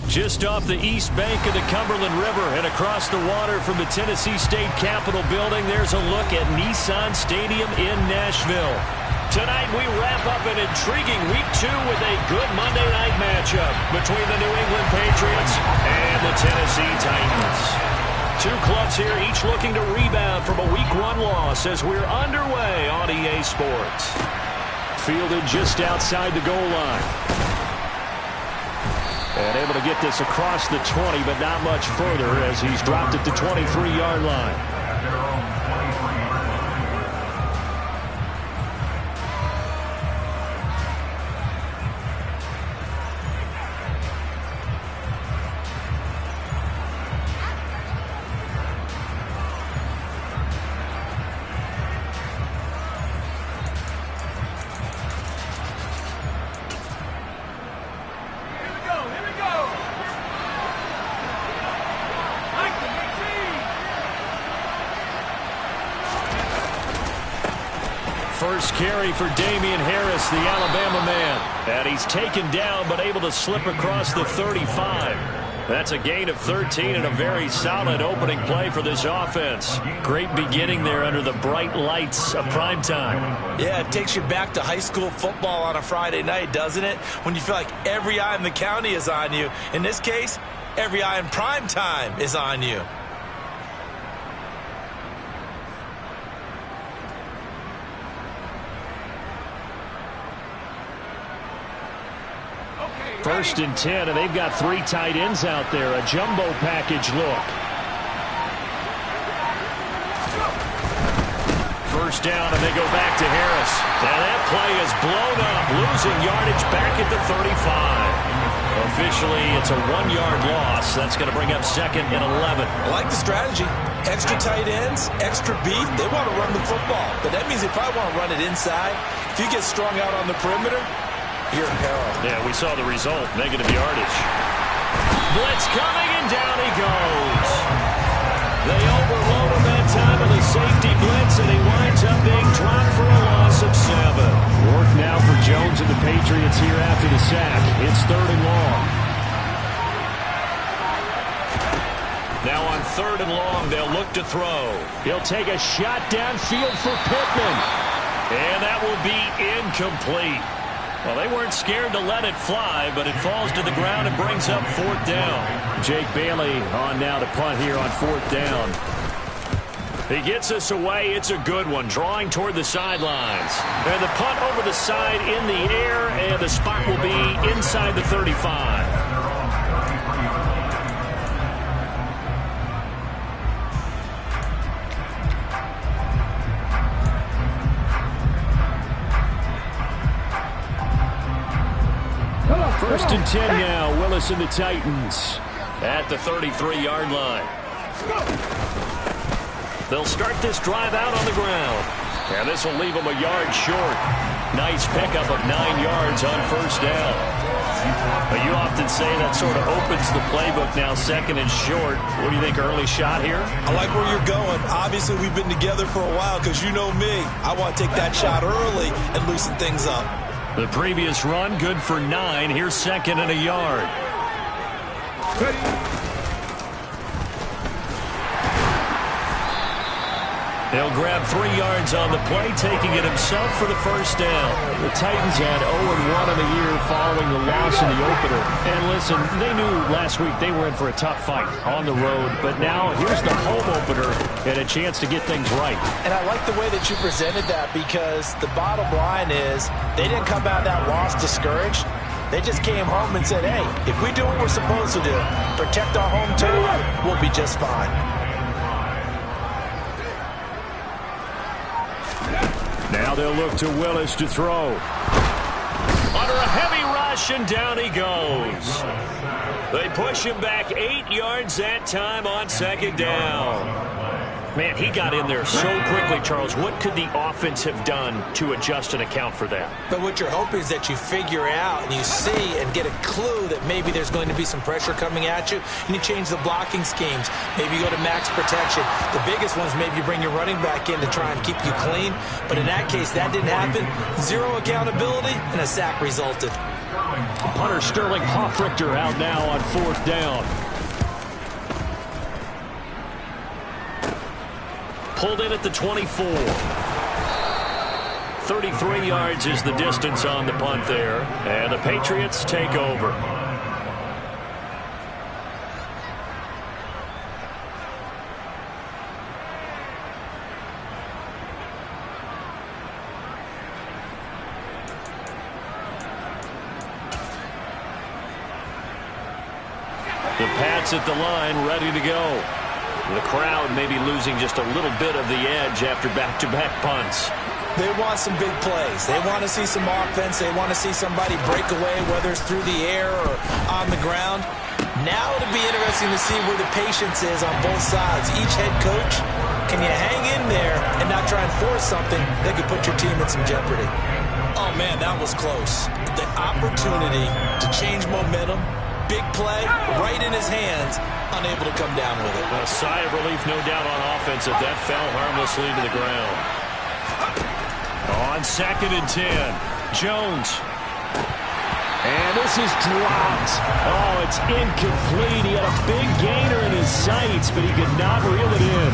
Just off the east bank of the Cumberland River and across the water from the Tennessee State Capitol building, there's a look at Nissan Stadium in Nashville. Tonight we wrap up an intriguing Week 2 with a good Monday night matchup between the New England Patriots and the Tennessee Titans. Two clubs here, each looking to rebound from a Week 1 loss as we're underway on EA Sports. Fielded just outside the goal line. And able to get this across the 20, but not much further as he's dropped it to 23-yard line. First carry for Damian Harris, the Alabama man. And he's taken down, but able to slip across the 35. That's a gain of 13 and a very solid opening play for this offense. Great beginning there under the bright lights of primetime. Yeah, it takes you back to high school football on a Friday night, doesn't it? When you feel like every eye in the county is on you. In this case, every eye in primetime is on you. First and 10, and they've got three tight ends out there. A jumbo package look. First down, and they go back to Harris. Now that play is blown up, losing yardage back at the 35. Officially, it's a 1-yard loss. That's going to bring up 2nd and 11. I like the strategy. Extra tight ends, extra beef. They want to run the football, but that means they probably want to run it inside. If you get strung out on the perimeter, you're in peril. Yeah, we saw the result. Negative yardage. Blitz coming, and down he goes. They overload him that time with a safety blitz, and he winds up being dropped for a loss of 7. Work now for Jones and the Patriots here after the sack. It's 3rd and long. Now on 3rd and long, they'll look to throw. He'll take a shot downfield for Pittman. And that will be incomplete. Well, they weren't scared to let it fly, but it falls to the ground and brings up 4th down. Jake Bailey on now to punt here on 4th down. He gets us away. It's a good one, drawing toward the sidelines. And the punt over the side in the air, and the spot will be inside the 35. First and 10 now. Willis and the Titans at the 33-yard line. They'll start this drive out on the ground. And this will leave them a yard short. Nice pickup of 9 yards on 1st down. But you often say that sort of opens the playbook now, 2nd and short. What do you think, early shot here? I like where you're going. Obviously, we've been together for a while because you know me. I want to take that shot early and loosen things up. The previous run, good for 9. Here's 2nd and a yard. He'll grab 3 yards on the play, taking it himself for the 1st down. The Titans had 0-1 in the year following the loss in the opener. And listen, they knew last week they were in for a tough fight on the road. But now here's the home opener and a chance to get things right. And I like the way that you presented that because the bottom line is they didn't come out of that loss discouraged. They just came home and said, hey, if we do what we're supposed to do, protect our home turf, we'll be just fine. Now they'll look to Willis to throw. Under a heavy rush, and down he goes. They push him back 8 yards that time on 2nd down. Man, he got in there so quickly, Charles. What could the offense have done to adjust and account for that? But what you're hoping is that you figure out and you see and get a clue that maybe there's going to be some pressure coming at you, and you change the blocking schemes. Maybe you go to max protection. The biggest ones, maybe you bring your running back in to try and keep you clean. But in that case, that didn't happen. Zero accountability, and a sack resulted. Punter Sterling Hoffrichter out now on 4th down. Pulled in at the 24. 33 yards is the distance on the punt there. And the Patriots take over. The Pats at the line, ready to go. The crowd may be losing just a little bit of the edge after back-to-back punts. They want some big plays. They want to see some offense. They want to see somebody break away, whether it's through the air or on the ground. Now it'll be interesting to see where the patience is on both sides. Each head coach, can you hang in there and not try and force something that could put your team in some jeopardy? Oh, man, that was close. The opportunity to change momentum, big play, right in his hands, unable to come down with it. A sigh of relief, no doubt, on offense if that fell harmlessly to the ground. On 2nd and 10, Jones. And this is dropped. Oh, it's incomplete. He had a big gainer in his sights, but he could not reel it in.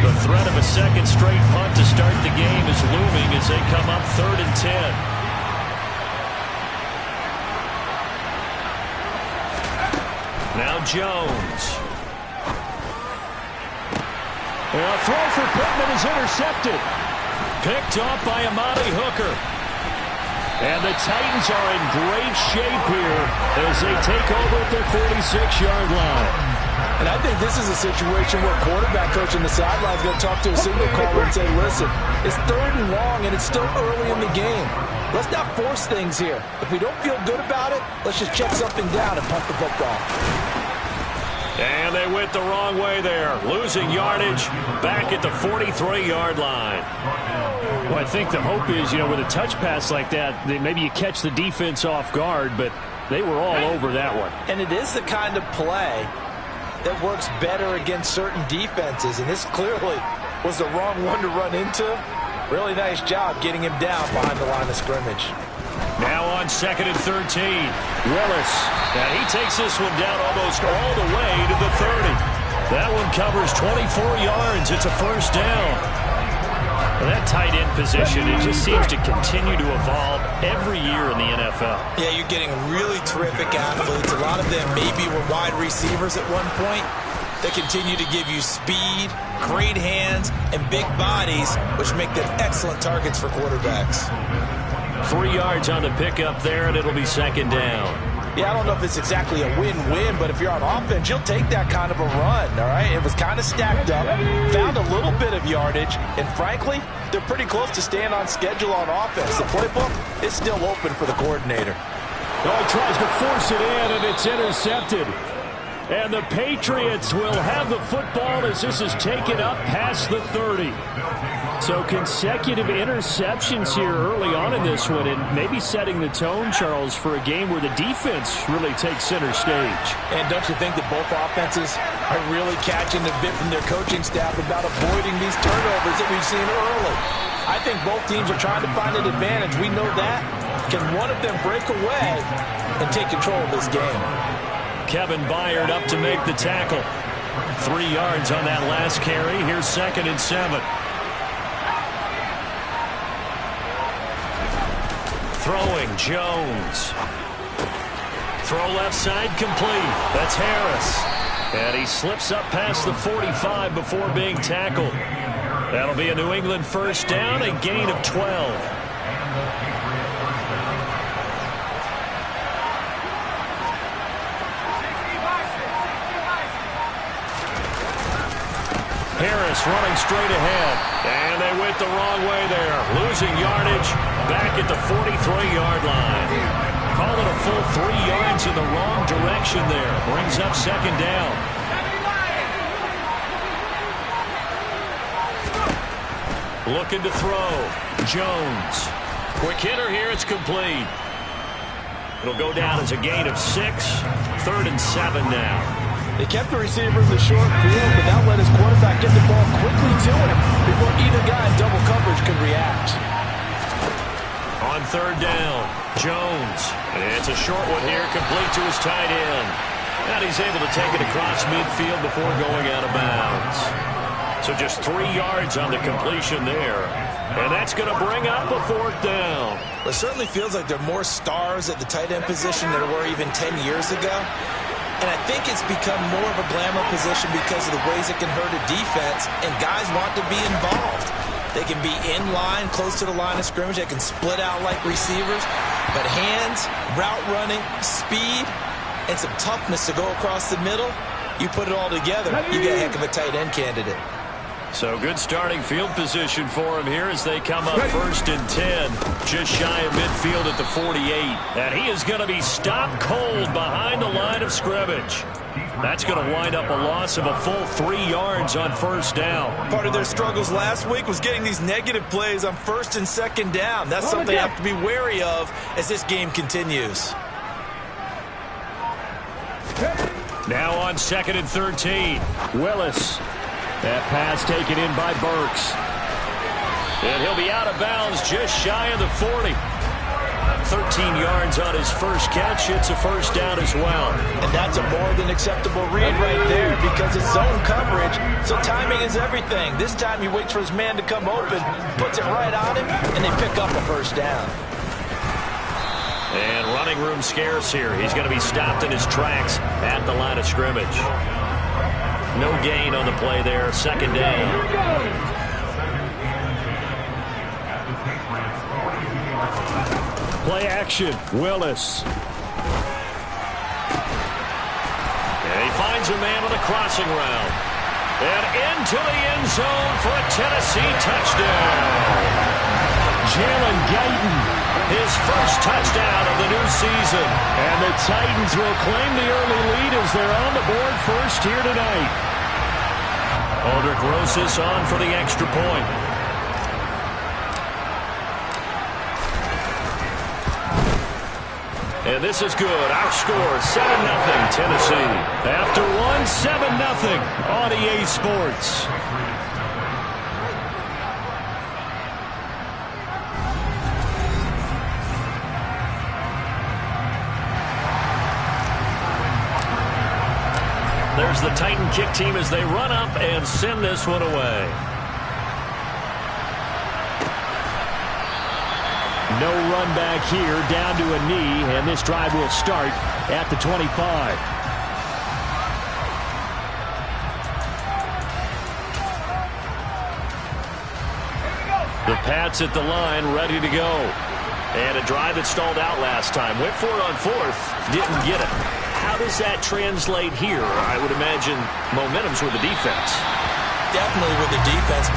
The threat of a second straight punt to start the game is looming as they come up 3rd and 10. Now Jones. And a throw for Pittman is intercepted. Picked off by Amani Hooker. And the Titans are in great shape here as they take over at their 46-yard line. And I think this is a situation where quarterback coach on the sideline is going to talk to a signal caller and say, listen, it's 3rd and long and it's still early in the game. Let's not force things here. If we don't feel good about it, let's just check something down and punt the football. And they went the wrong way there, losing yardage back at the 43-yard line. Well, I think the hope is, with a touch pass like that, maybe you catch the defense off guard, but they were all over that one. And it is the kind of play that works better against certain defenses, and this clearly was the wrong one to run into. Really nice job getting him down behind the line of scrimmage. Now on 2nd and 13, Willis. And he takes this one down almost all the way to the 30. That one covers 24 yards. It's a 1st down. Well, that tight end position, it just seems to continue to evolve every year in the NFL. Yeah, you're getting really terrific athletes. A lot of them maybe were wide receivers at one point. They continue to give you speed, great hands, and big bodies, which make them excellent targets for quarterbacks. 3 yards on the pickup there, and it'll be 2nd down. Yeah, I don't know if it's exactly a win-win, but if you're on offense, you'll take that kind of a run, all right? It was kind of stacked up, found a little bit of yardage, and frankly, they're pretty close to staying on schedule on offense. The playbook is still open for the coordinator. Oh, he tries to force it in, and it's intercepted. And the Patriots will have the football as this is taken up past the 30. So consecutive interceptions here early on in this one, and maybe setting the tone, Charles, for a game where the defense really takes center stage. And don't you think that both offenses are really catching the bit from their coaching staff about avoiding these turnovers that we've seen early? I think both teams are trying to find an advantage. We know that. Can one of them break away and take control of this game? Kevin Byard up to make the tackle. 3 yards on that last carry. Here's 2nd and 7. Throwing, Jones. Throw left side complete. That's Harris. And he slips up past the 45 before being tackled. That'll be a New England 1st down, a gain of 12. Harris running straight ahead. And they went the wrong way there. Losing yardage back at the 43-yard line. Call it a full 3 yards in the wrong direction there. Brings up 2nd down. Looking to throw. Jones. Quick hitter here. It's complete. It'll go down as a gain of 6. 3rd and 7 now. They kept the receiver in the short field, but that let his quarterback get the ball quickly to him before either guy in double coverage could react. On third down, Jones. And it's a short one here, complete to his tight end. And he's able to take it across midfield before going out of bounds. So just 3 yards on the completion there. And that's going to bring up a fourth down. It certainly feels like there are more stars at the tight end position than there were even 10 years ago. And I think it's become more of a glamour position because of the ways it can hurt a defense, and guys want to be involved. They can be in line, close to the line of scrimmage. They can split out like receivers. But hands, route running, speed, and some toughness to go across the middle, you put it all together, you get a heck of a tight end candidate. So good starting field position for him here as they come up 1st and 10. Just shy of midfield at the 48. And he is going to be stopped cold behind the line of scrimmage. That's going to wind up a loss of a full 3 yards on first down. Part of their struggles last week was getting these negative plays on 1st and 2nd down. That's something they have to be wary of as this game continues. Now on 2nd and 13. Willis. That pass taken in by Burks. And he'll be out of bounds just shy of the 40. 13 yards on his first catch. It's a first down as well. And that's a more than acceptable read right there because it's zone coverage, so timing is everything. This time he waits for his man to come open, puts it right on him, and they pick up a first down. And running room scarce here. He's going to be stopped in his tracks at the line of scrimmage. No gain on the play there. 2nd down. Play action. Willis. And he finds a man with a crossing route. And into the end zone for a Tennessee touchdown. Jalen Guyton, his first touchdown of the new season. And the Titans will claim the early lead as they're on the board first here tonight. Aldrich Rosas on for the extra point. And this is good. Our score, 7-0 Tennessee. After one, 7-0 on EA Sports. There's the Titan kick team as they run up and send this one away. No run back here, down to a knee, and this drive will start at the 25. The Pats at the line, ready to go. And a drive that stalled out last time. Went for it on 4th, didn't get it. How does that translate here? I would imagine momentum's with the defense. Definitely with the defense.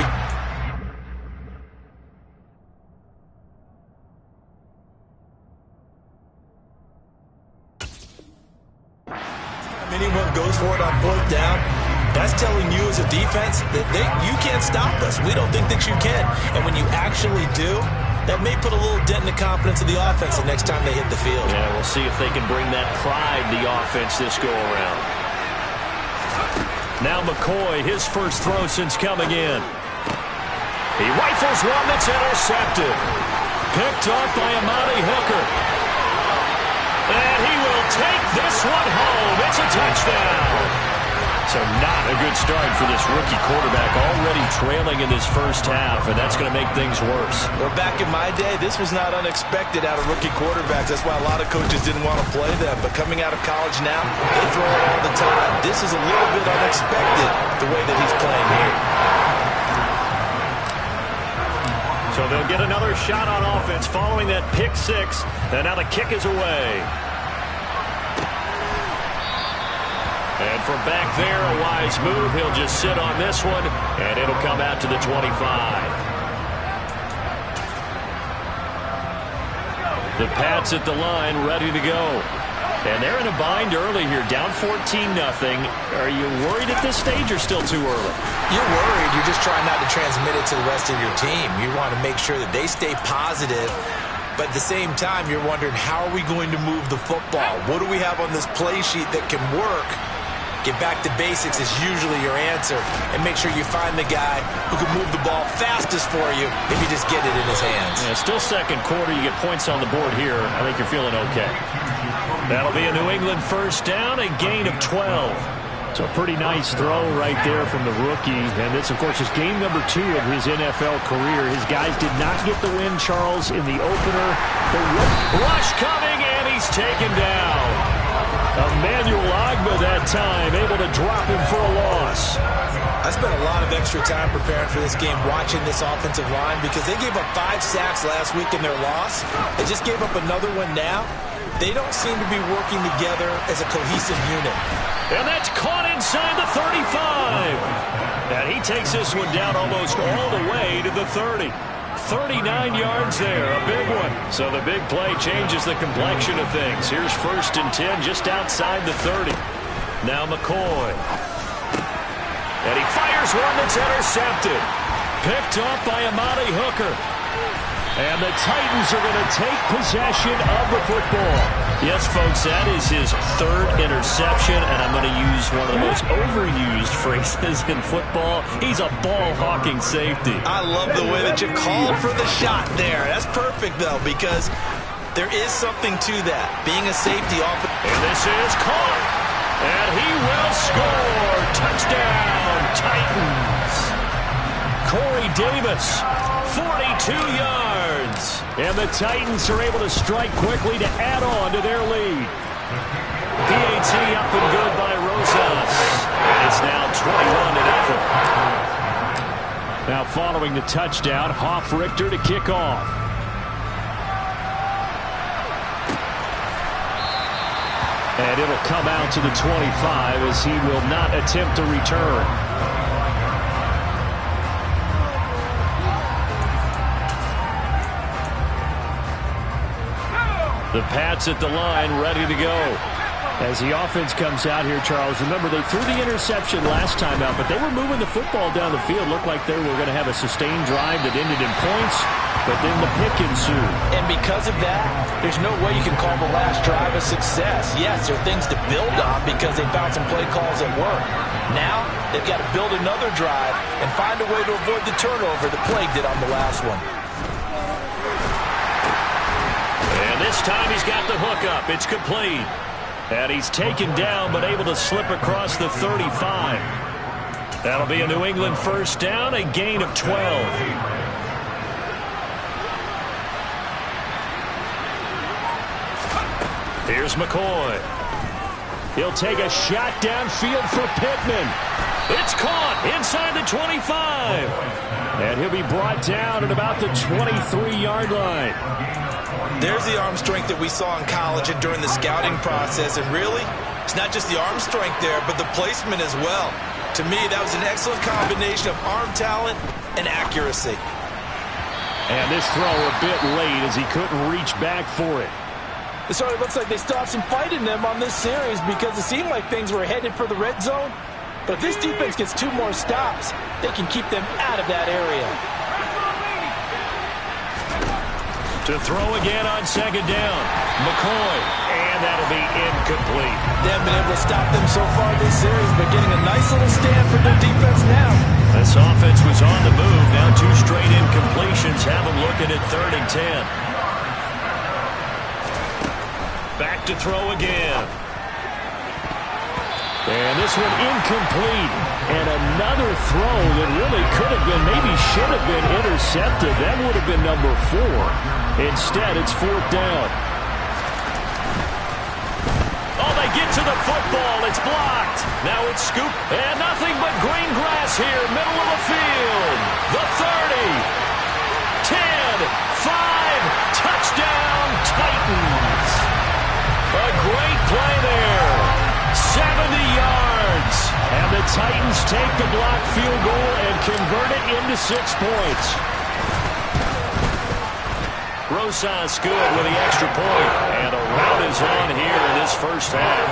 Anyone goes for it on 4th down, that's telling you as a defense that you can't stop us. We don't think that you can. And when you actually do, that may put a little dent in the confidence of the offense the next time they hit the field. Yeah, we'll see if they can bring that pride to the offense this go-around. Now McCoy, his first throw since coming in. He rifles one that's intercepted. Picked off by Amani Hooker. And he will take this one home. It's a touchdown. So not a good start for this rookie quarterback, already trailing in this first half, and that's going to make things worse. Well, back in my day, this was not unexpected out of rookie quarterbacks. That's why a lot of coaches didn't want to play them. But coming out of college now, they throw it all the time. This is a little bit unexpected, the way that he's playing here. So they'll get another shot on offense following that pick 6, and now the kick is away. And from back there, a wise move. He'll just sit on this one, and it'll come out to the 25. The Pats at the line, ready to go. And they're in a bind early here, down 14-0. Are you worried at this stage or still too early? You're worried. You're just trying not to transmit it to the rest of your team. You want to make sure that they stay positive. But at the same time, you're wondering, how are we going to move the football? What do we have on this play sheet that can work Get back to basics is usually your answer. And make sure you find the guy who can move the ball fastest for you if you just get it in his hands. Yeah, still second quarter. You get points on the board here. I think you're feeling okay. That'll be a New England first down, a gain of 12. So a pretty nice throw right there from the rookie. And this, of course, is game number 2 of his NFL career. His guys did not get the win, Charles, in the opener. The rush coming, and he's taken down. Emmanuel Ogbah that time, able to drop him for a loss. I spent a lot of extra time preparing for this game, watching this offensive line, because they gave up 5 sacks last week in their loss. They just gave up another one now. They don't seem to be working together as a cohesive unit. And that's caught inside the 35. And he takes this one down almost all the way to the 30. 39 yards there, a big one. So the big play changes the complexion of things. Here's 1st and 10 just outside the 30. Now McCoy. And he fires one that's intercepted. Picked off by Amani Hooker. And the Titans are going to take possession of the football. Yes, folks, that is his 3rd interception, and I'm going to use one of the most overused phrases in football. He's a ball-hawking safety. I love the way that you called for the shot there. That's perfect, though, because there is something to that, being a safety offense. And this is caught, and he will score. Touchdown, Titans. Corey Davis, 42 yards. And the Titans are able to strike quickly to add on to their lead. PAT up and good by Rosas. And it's now 21-0. Now following the touchdown, Hoff-Richter to kick off. And it'll come out to the 25 as he will not attempt to return. The Pats at the line, ready to go. As the offense comes out here, Charles, remember they threw the interception last time out, but they were moving the football down the field. Looked like they were going to have a sustained drive that ended in points, but then the pick ensued. And because of that, there's no way you can call the last drive a success. Yes, there are things to build on because they found some play calls that work. Now, they've got to build another drive and find a way to avoid the turnover that plagued it on the last one. And this time he's got the hook up. It's complete. And he's taken down but able to slip across the 35. That'll be a New England first down, a gain of 12. Here's McCoy. He'll take a shot downfield for Pittman. It's caught inside the 25. And he'll be brought down at about the 23-yard line. There's the arm strength that we saw in college and during the scouting process. And really, it's not just the arm strength there, but the placement as well. To me, that was an excellent combination of arm talent and accuracy. And this throw a bit late as he couldn't reach back for it. So it looks like they still have some fight in them on this series because it seemed like things were headed for the red zone. But if this defense gets 2 more stops, they can keep them out of that area. To throw again on second down. McCoy. And that'll be incomplete. They haven't been able to stop them so far this series, but getting a nice little stand for their defense now. This offense was on the move. Now 2 straight incompletions have them looking at 3rd and 10. Back to throw again. And this one incomplete. And another throw that really could have been, maybe should have been intercepted. That would have been number 4. Instead, it's 4th down. Oh, they get to the football. It's blocked. Now it's scooped. And nothing but green grass here, middle of the field. The 30. 10. 5. Touchdown, Titans. A great play there. 70 yards. And the Titans take the blocked field goal and convert it into 6 points. Rosas good with the extra point. And a rout is on here in this first half.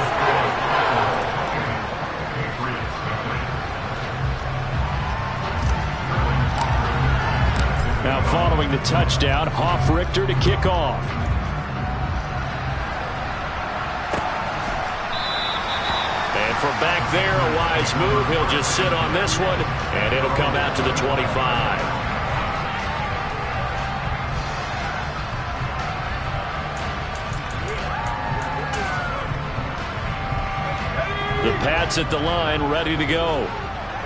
Now following the touchdown, Hoff-Richter to kick off. And from back there, a wise move. He'll just sit on this one, and it'll come out to the 25. The Pats at the line, ready to go.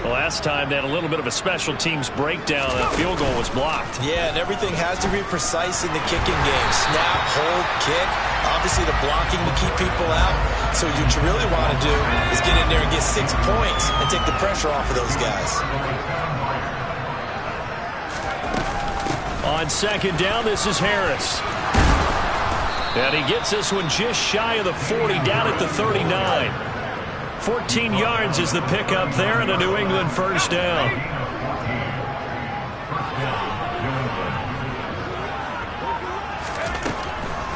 The last time they had a little bit of a special teams breakdown. That field goal was blocked. Yeah, and everything has to be precise in the kicking game. Snap, hold, kick. Obviously, the blocking to keep people out. So what you really want to do is get in there and get 6 points and take the pressure off of those guys. On second down, this is Harris. And he gets this one just shy of the 40, down at the 39. 14 yards is the pickup there, and a New England first down.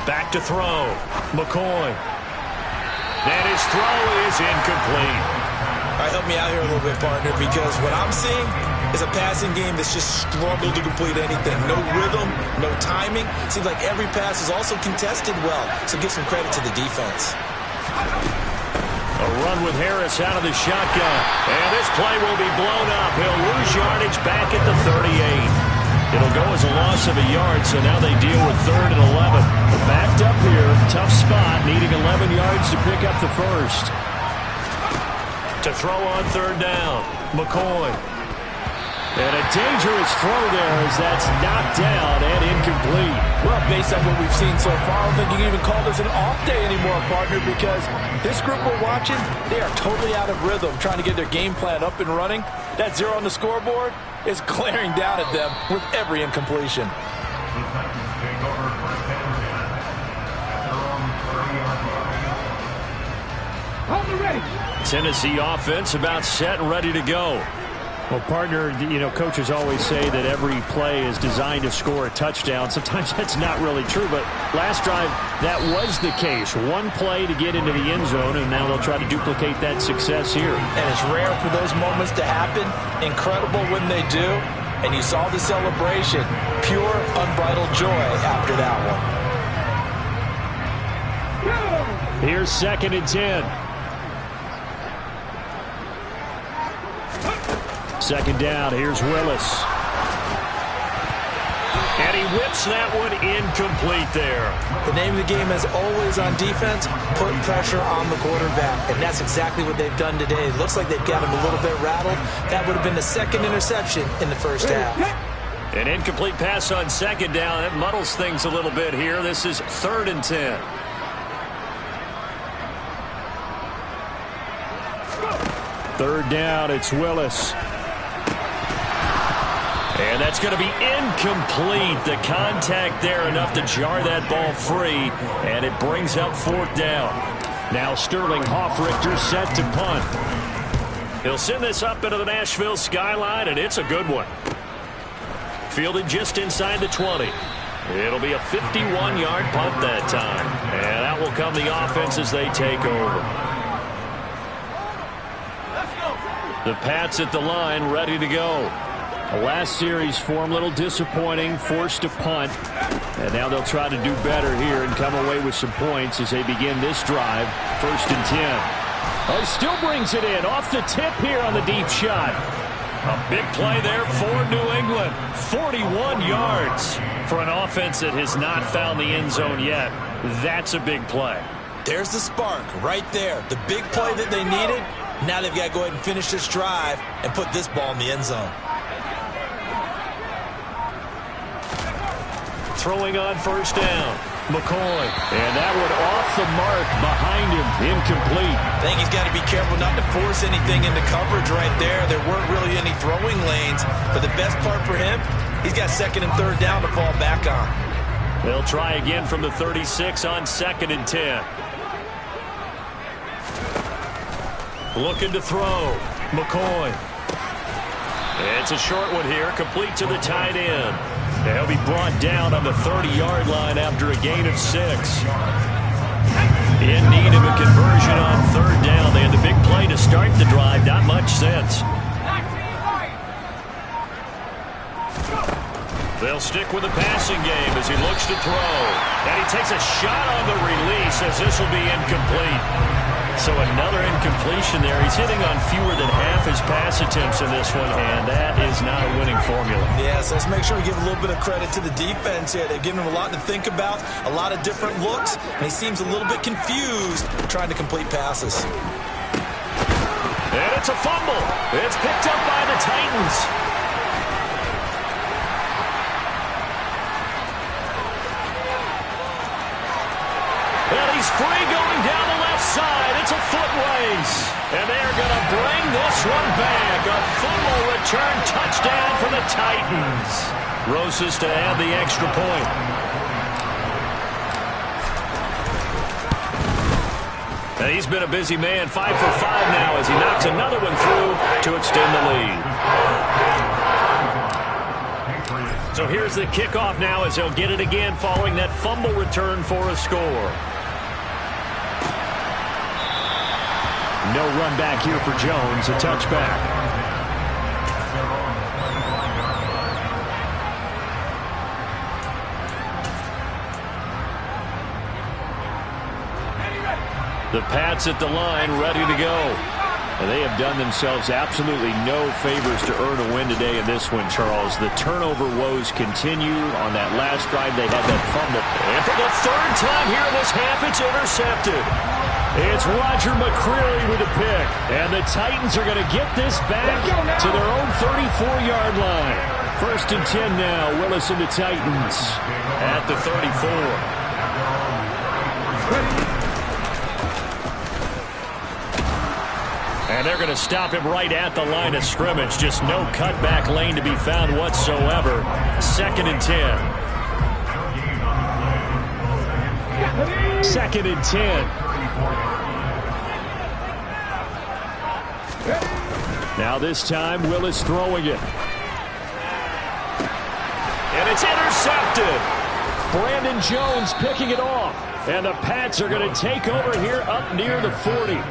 Back to throw. McCoy. And his throw is incomplete. All right, help me out here a little bit, partner, because what I'm seeing is a passing game that's just struggled to complete anything. No rhythm, no timing. Seems like every pass is also contested well, so give some credit to the defense. A run with Harris out of the shotgun. And this play will be blown up. He'll lose yardage back at the 38. It'll go as a loss of a yard, so now they deal with 3rd and 11. They're backed up here. Tough spot, needing 11 yards to pick up the first. To throw on 3rd down, McCoy. And a dangerous throw there as that's knocked down and incomplete. Well, based on what we've seen so far, I don't think you can even call this an off day anymore, partner, because this group we're watching, they are totally out of rhythm, trying to get their game plan up and running. That 0 on the scoreboard is glaring down at them with every incompletion. Tennessee offense about set and ready to go. Well, partner, coaches always say that every play is designed to score a touchdown. Sometimes that's not really true, but last drive, that was the case. One play to get into the end zone, and now they'll try to duplicate that success here. And it's rare for those moments to happen. Incredible when they do. And you saw the celebration. Pure, unbridled joy after that one. Here's 2nd and 10. 2nd down, here's Willis. And he whips that one incomplete there. The name of the game is always on defense, put pressure on the quarterback. And that's exactly what they've done today. It looks like they've got him a little bit rattled. That would have been the 2nd interception in the first half. An incomplete pass on 2nd down. That muddles things a little bit here. This is 3rd and 10. Third down, it's Willis. And that's going to be incomplete. The contact there enough to jar that ball free, and it brings up 4th down. Now Sterling Hoffrichter set to punt. He'll send this up into the Nashville skyline, and it's a good one. Fielded just inside the 20. It'll be a 51-yard punt that time. And out will come the offense as they take over. The Pats at the line, ready to go. The last series for him, a little disappointing, forced to punt. And now they'll try to do better here and come away with some points as they begin this drive. 1st and 10. Oh, still brings it in off the tip here on the deep shot. A big play there for New England. 41 yards for an offense that has not found the end zone yet. That's a big play. There's the spark right there. The big play that they needed. Now they've got to go ahead and finish this drive and put this ball in the end zone. Throwing on 1st down, McCoy. And that one off the mark behind him, incomplete. I think he's got to be careful not to force anything into coverage right there. There weren't really any throwing lanes, but the best part for him, he's got 2nd and 3rd down to fall back on. They'll try again from the 36 on 2nd and 10. Looking to throw, McCoy. It's a short one here, complete to the tight end. They'll be brought down on the 30-yard line after a gain of 6. In need of a conversion on 3rd down. They had the big play to start the drive. Not much sense. They'll stick with the passing game as he looks to throw. And he takes a shot on the release as this will be incomplete. So another incompletion there. He's hitting on fewer than half his pass attempts in this one, and that is not a winning formula. Yeah, so let's make sure we give a little bit of credit to the defense here. They've given him a lot to think about, a lot of different looks, and he seems a little bit confused trying to complete passes. And it's a fumble. It's picked up by the Titans. And he's free going down the left side. It's a foot race. And they're going to bring this one back. A fumble return touchdown for the Titans. Rosas to add the extra point. And he's been a busy man, 5 for 5 now as he knocks another one through to extend the lead. So here's the kickoff now as they'll get it again following that fumble return for a score. No run back here for Jones, a touchback. The Pats at the line, ready to go. And they have done themselves absolutely no favors to earn a win today in this one, Charles. The turnover woes continue. On that last drive, they had that fumble. And for the third time here in this half, it's intercepted. It's Roger McCreary with a pick. And the Titans are going to get this back to their own 34-yard line. 1st and 10 now. Willis and the Titans at the 34. And they're going to stop him right at the line of scrimmage. Just no cutback lane to be found whatsoever. 2nd and 10. 2nd and 10. Now this time, Willis throwing it. And it's intercepted. Brandon Jones picking it off. And the Pats are going to take over here up near the 40.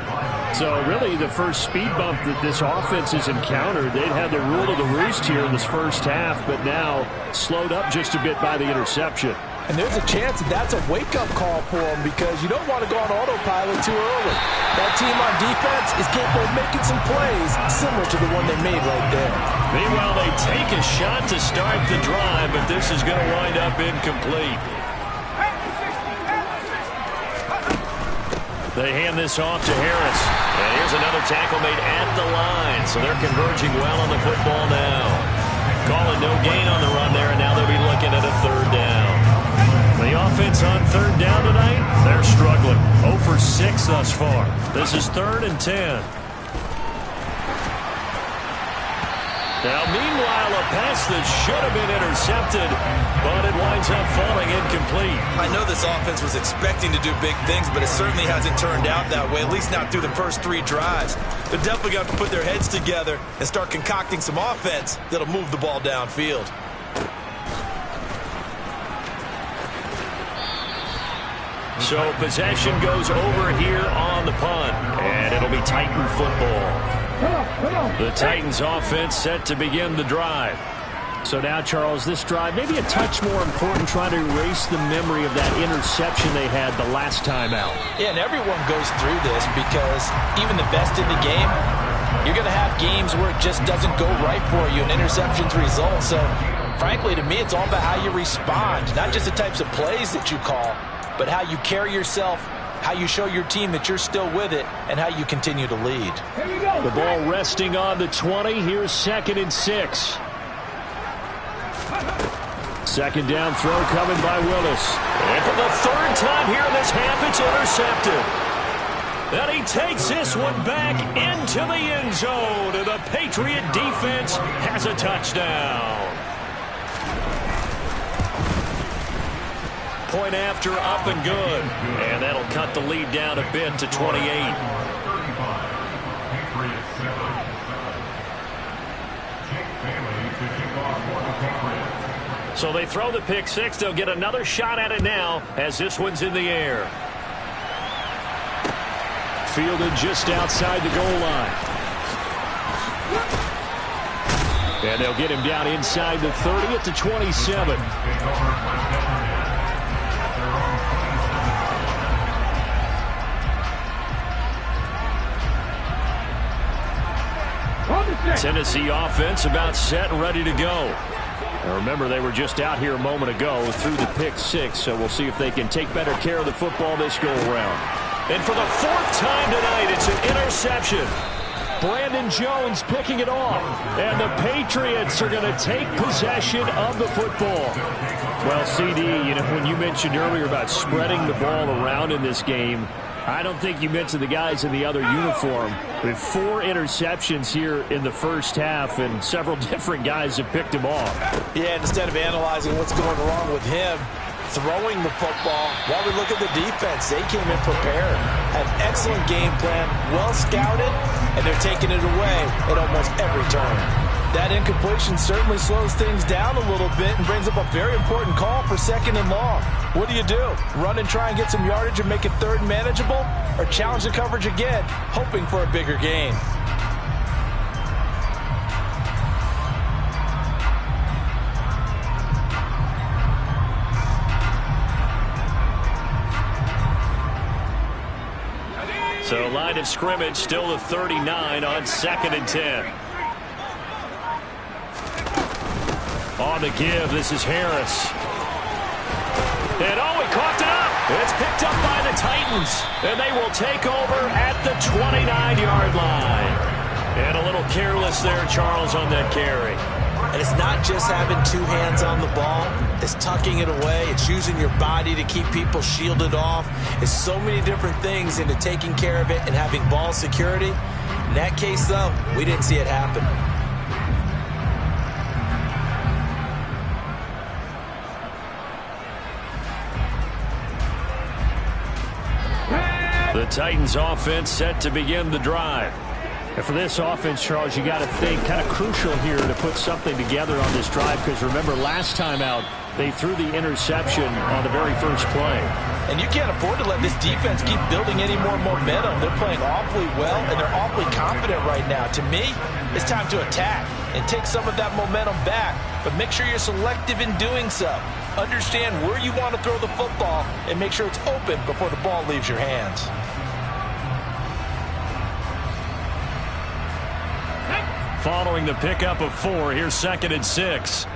So really the first speed bump that this offense has encountered. They'd had the rule of the roost here in this first half, but now slowed up just a bit by the interception. And there's a chance that that's a wake-up call for them because you don't want to go on autopilot too early. That team on defense is capable of making some plays similar to the one they made right there. Meanwhile, they take a shot to start the drive, but this is going to wind up incomplete. They hand this off to Harris. And here's another tackle made at the line. So they're converging well on the football now. Calling no gain on the run there, and now they'll be looking at a 3rd down. The offense on 3rd down tonight, they're struggling. 0 for 6 thus far. This is 3rd and 10. Now, meanwhile, a pass that should have been intercepted, but it winds up falling incomplete. I know this offense was expecting to do big things, but it certainly hasn't turned out that way, at least not through the first 3 drives. They're definitely going to have to put their heads together and start concocting some offense that'll move the ball downfield. So possession goes over here on the punt, and it'll be Titan football. The Titans offense set to begin the drive. So now, Charles, this drive maybe a touch more important, trying to erase the memory of that interception they had the last time out. Yeah, and everyone goes through this because even the best in the game, you're going to have games where it just doesn't go right for you, and interceptions result. So, frankly, to me, it's all about how you respond, not just the types of plays that you call, but how you carry yourself, how you show your team that you're still with it, and how you continue to lead. The ball resting on the 20. Here's 2nd and 6. 2nd down throw coming by Willis. And for the 3rd time here in this half, it's intercepted. And he takes this one back into the end zone, and the Patriot defense has a touchdown. Point after, up and good. And that'll cut the lead down a bit to 28. So they throw the pick 6. They'll get another shot at it now as this one's in the air. Fielded just outside the goal line. And they'll get him down inside the 30 at the 27. Tennessee offense about set and ready to go. Now remember, they were just out here a moment ago through the pick six, so we'll see if they can take better care of the football this go-around. And for the fourth time tonight, it's an interception. Brandon Jones picking it off, and the Patriots are going to take possession of the football. Well, CD, when you mentioned earlier about spreading the ball around in this game, I don't think you mentioned the guys in the other uniform. With 4 interceptions here in the first half, and several different guys have picked him off. Yeah, instead of analyzing what's going wrong with him, throwing the football, while we look at the defense, they came in prepared. Had an excellent game plan, well scouted, and they're taking it away at almost every turn. That incompletion certainly slows things down a little bit and brings up a very important call for 2nd and long. What do? Run and try and get some yardage and make it 3rd manageable? Or challenge the coverage again, hoping for a bigger gain? So line of scrimmage still the 39 on 2nd and 10. On the give, this is Harris. And he coughed it up. It's picked up by the Titans. And they will take over at the 29-yard line. And a little careless there, Charles, on that carry. And it's not just having 2 hands on the ball. It's tucking it away. It's using your body to keep people shielded off. It's so many different things into taking care of it and having ball security. In that case, though, we didn't see it happen. The Titans offense set to begin the drive. And for this offense, Charles, you got to think kind of crucial here to put something together on this drive, because remember last time out they threw the interception on the very first play. And you can't afford to let this defense keep building any more momentum. They're playing awfully well, and they're awfully confident right now. To me, it's time to attack and take some of that momentum back, but make sure you're selective in doing so. Understand where you want to throw the football and make sure it's open before the ball leaves your hands. Following the pickup of 4, here's 2nd and 6.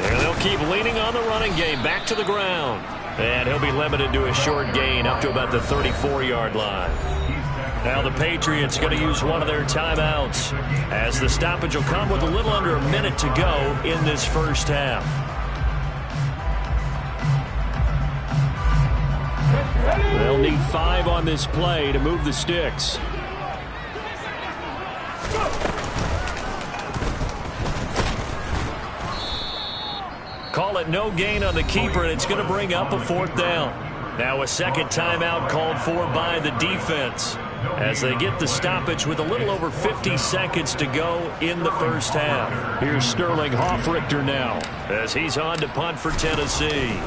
And they'll keep leaning on the running game. Back to the ground. And he'll be limited to a short gain up to about the 34-yard line. Now the Patriots going to use one of their timeouts, as the stoppage will come with a little under a minute to go in this first half. They'll need 5 on this play to move the sticks. Call it no gain on the keeper, and it's going to bring up a 4th down. Now a second timeout called for by the defense, as they get the stoppage with a little over 50 seconds to go in the first half. Here's Sterling Hoffrichter now, as he's on to punt for Tennessee.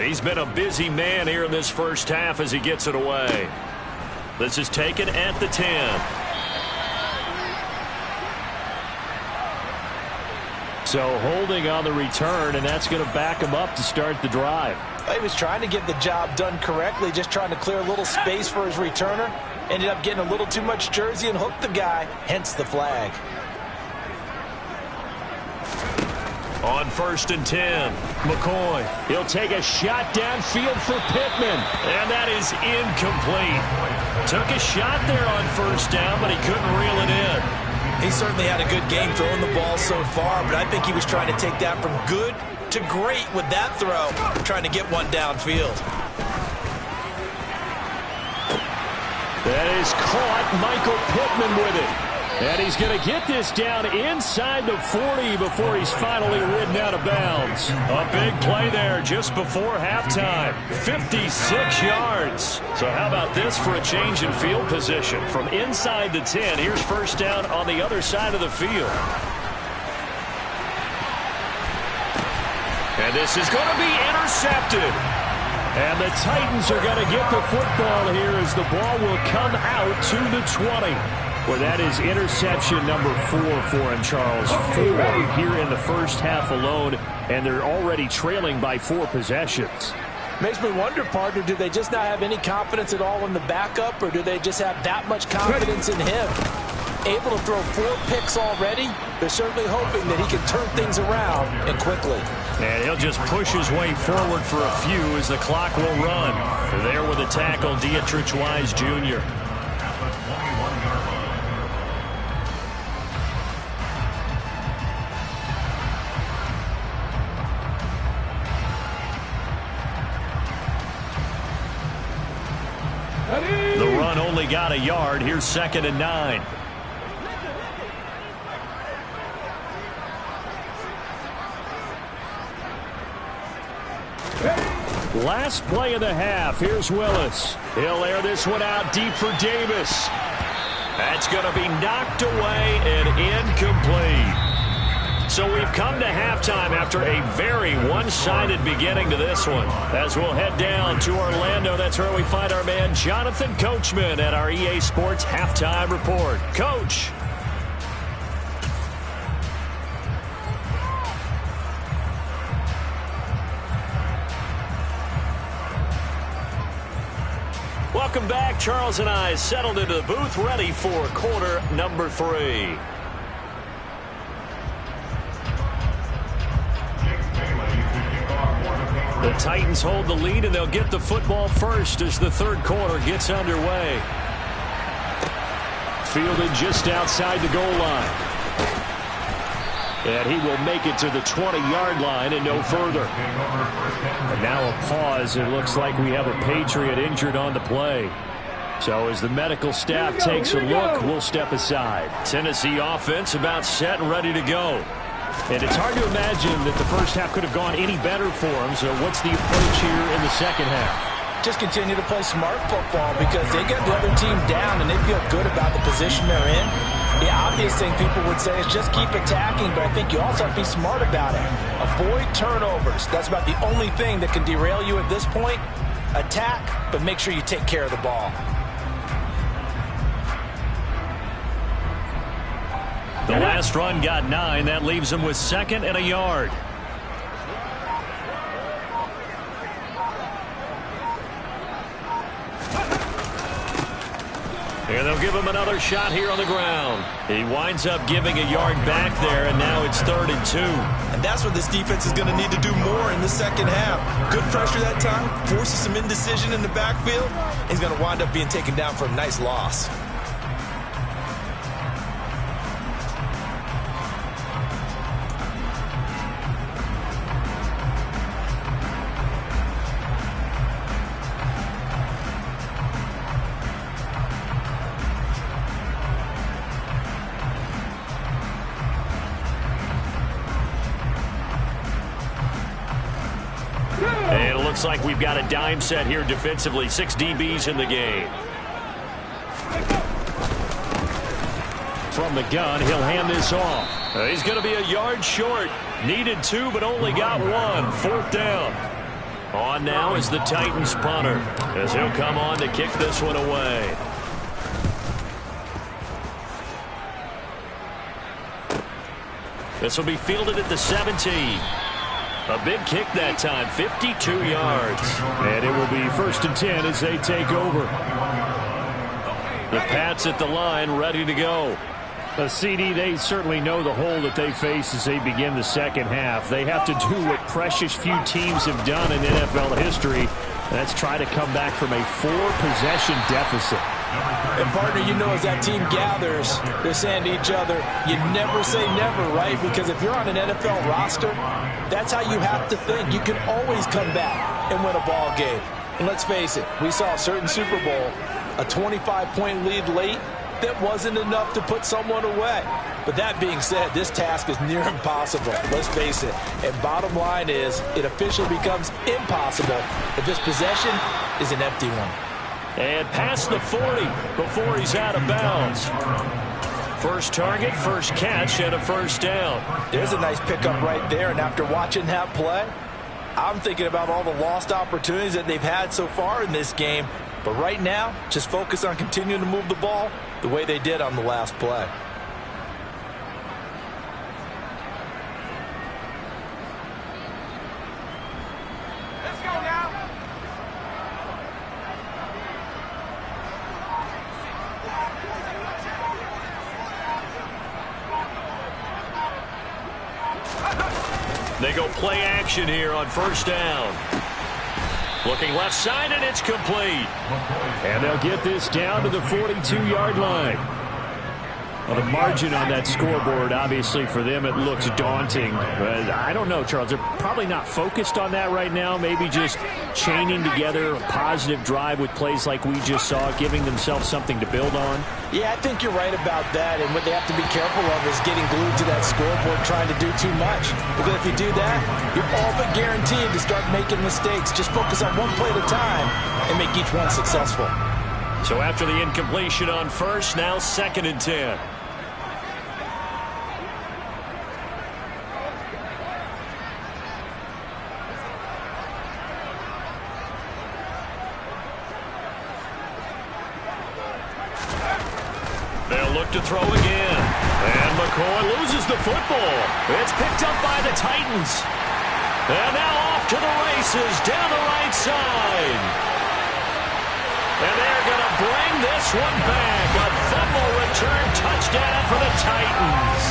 He's been a busy man here in this first half as he gets it away. This is taken at the 10. So holding on the return, and that's going to back him up to start the drive. He was trying to get the job done correctly, just trying to clear a little space for his returner. Ended up getting a little too much jersey and hooked the guy, hence the flag. On 1st and 10, McCoy. He'll take a shot downfield for Pittman. And that is incomplete. Took a shot there on 1st down, but he couldn't reel it in. He certainly had a good game throwing the ball so far, but I think he was trying to take that from good to great with that throw, trying to get one downfield. That is caught. Michael Pittman with it. And he's going to get this down inside the 40 before he's finally ridden out of bounds. A big play there just before halftime. 56 yards. So how about this for a change in field position? From inside the 10, here's 1st down on the other side of the field. And this is going to be intercepted. And the Titans are going to get the football here as the ball will come out to the 20. Well, that is interception number 4 for him, Charles. 4 here in the first half alone, and they're already trailing by 4 possessions. Makes me wonder, partner, do they just not have any confidence at all in the backup, or do they just have that much confidence in him? Able to throw 4 picks already, they're certainly hoping that he can turn things around and quickly. And he'll just push his way forward for a few as the clock will run. There with a tackle, Dietrich Wise Jr. The run only got a yard. Here's 2nd and 9. Last play of the half. Here's Willis. He'll air this one out deep for Davis. That's going to be knocked away and incomplete. So we've come to halftime after a very one-sided beginning to this one. As we'll head down to Orlando, that's where we find our man Jonathan Coachman at our EA Sports Halftime Report. Coach. Welcome back. Charles and I settled into the booth, ready for quarter number 3. The Titans hold the lead, and they'll get the football first as the third quarter gets underway. Fielded just outside the goal line. And he will make it to the 20-yard line and no further. And now a pause. It looks like we have a Patriot injured on the play. So as the medical staff takes a look, we'll step aside. Tennessee offense about set and ready to go. And it's hard to imagine that the first half could have gone any better for them. So what's the approach here in the second half? Just continue to play smart football because they get the other team down and they feel good about the position they're in. The obvious thing people would say is just keep attacking, but I think you also have to be smart about it. Avoid turnovers. That's about the only thing that can derail you at this point. Attack, but make sure you take care of the ball. The last run got 9. That leaves them with 2nd and a yard. And they'll give him another shot here on the ground. He winds up giving a yard back there, and now it's 3rd and 2. And that's what this defense is going to need to do more in the second half. Good pressure that time, forces some indecision in the backfield. He's going to wind up being taken down for a nice loss. Looks like we've got a dime set here defensively. 6 DBs in the game. From the gun, he'll hand this off. He's going to be a yard short. Needed 2, but only got 1. 4th down. On now is the Titans punter, as he'll come on to kick this one away. This will be fielded at the 17. A big kick that time, 52 yards. And it will be 1st and 10 as they take over. The Pats at the line, ready to go. CD, they certainly know the hole that they face as they begin the second half. They have to do what precious few teams have done in NFL history. That's try to come back from a 4-possession deficit. And, partner, you know as that team gathers, they're saying to each other, you never say never, right? Because if you're on an NFL roster, that's how you have to think. You can always come back and win a ball game. And let's face it, we saw a certain Super Bowl, a 25-point lead late, that wasn't enough to put someone away. But that being said, this task is near impossible. Let's face it. And bottom line is, it officially becomes impossible if this possession is an empty one. And past the 40 before he's out of bounds. First target, first catch, and a 1st down. There's a nice pickup right there, and after watching that play, I'm thinking about all the lost opportunities that they've had so far in this game. But right now, just focus on continuing to move the ball the way they did on the last play. Let's go now. They go play action here on first down. Looking left side, and it's complete. And they'll get this down to the 42-yard line. Well, the margin on that scoreboard, obviously, for them, it looks daunting. But I don't know, Charles. They're probably not focused on that right now. Maybe just chaining together a positive drive with plays like we just saw, giving themselves something to build on. Yeah, I think you're right about that. And what they have to be careful of is getting glued to that scoreboard trying to do too much. Because if you do that, you're all but guaranteed to start making mistakes. Just focus on one play at a time and make each one successful. So after the incompletion on first, now 2nd and 10. They'll look to throw again. And McCoy loses the football. It's picked up by the Titans. And now off to the races down the right side. And they're going to bring this one back. A fumble return touchdown for the Titans.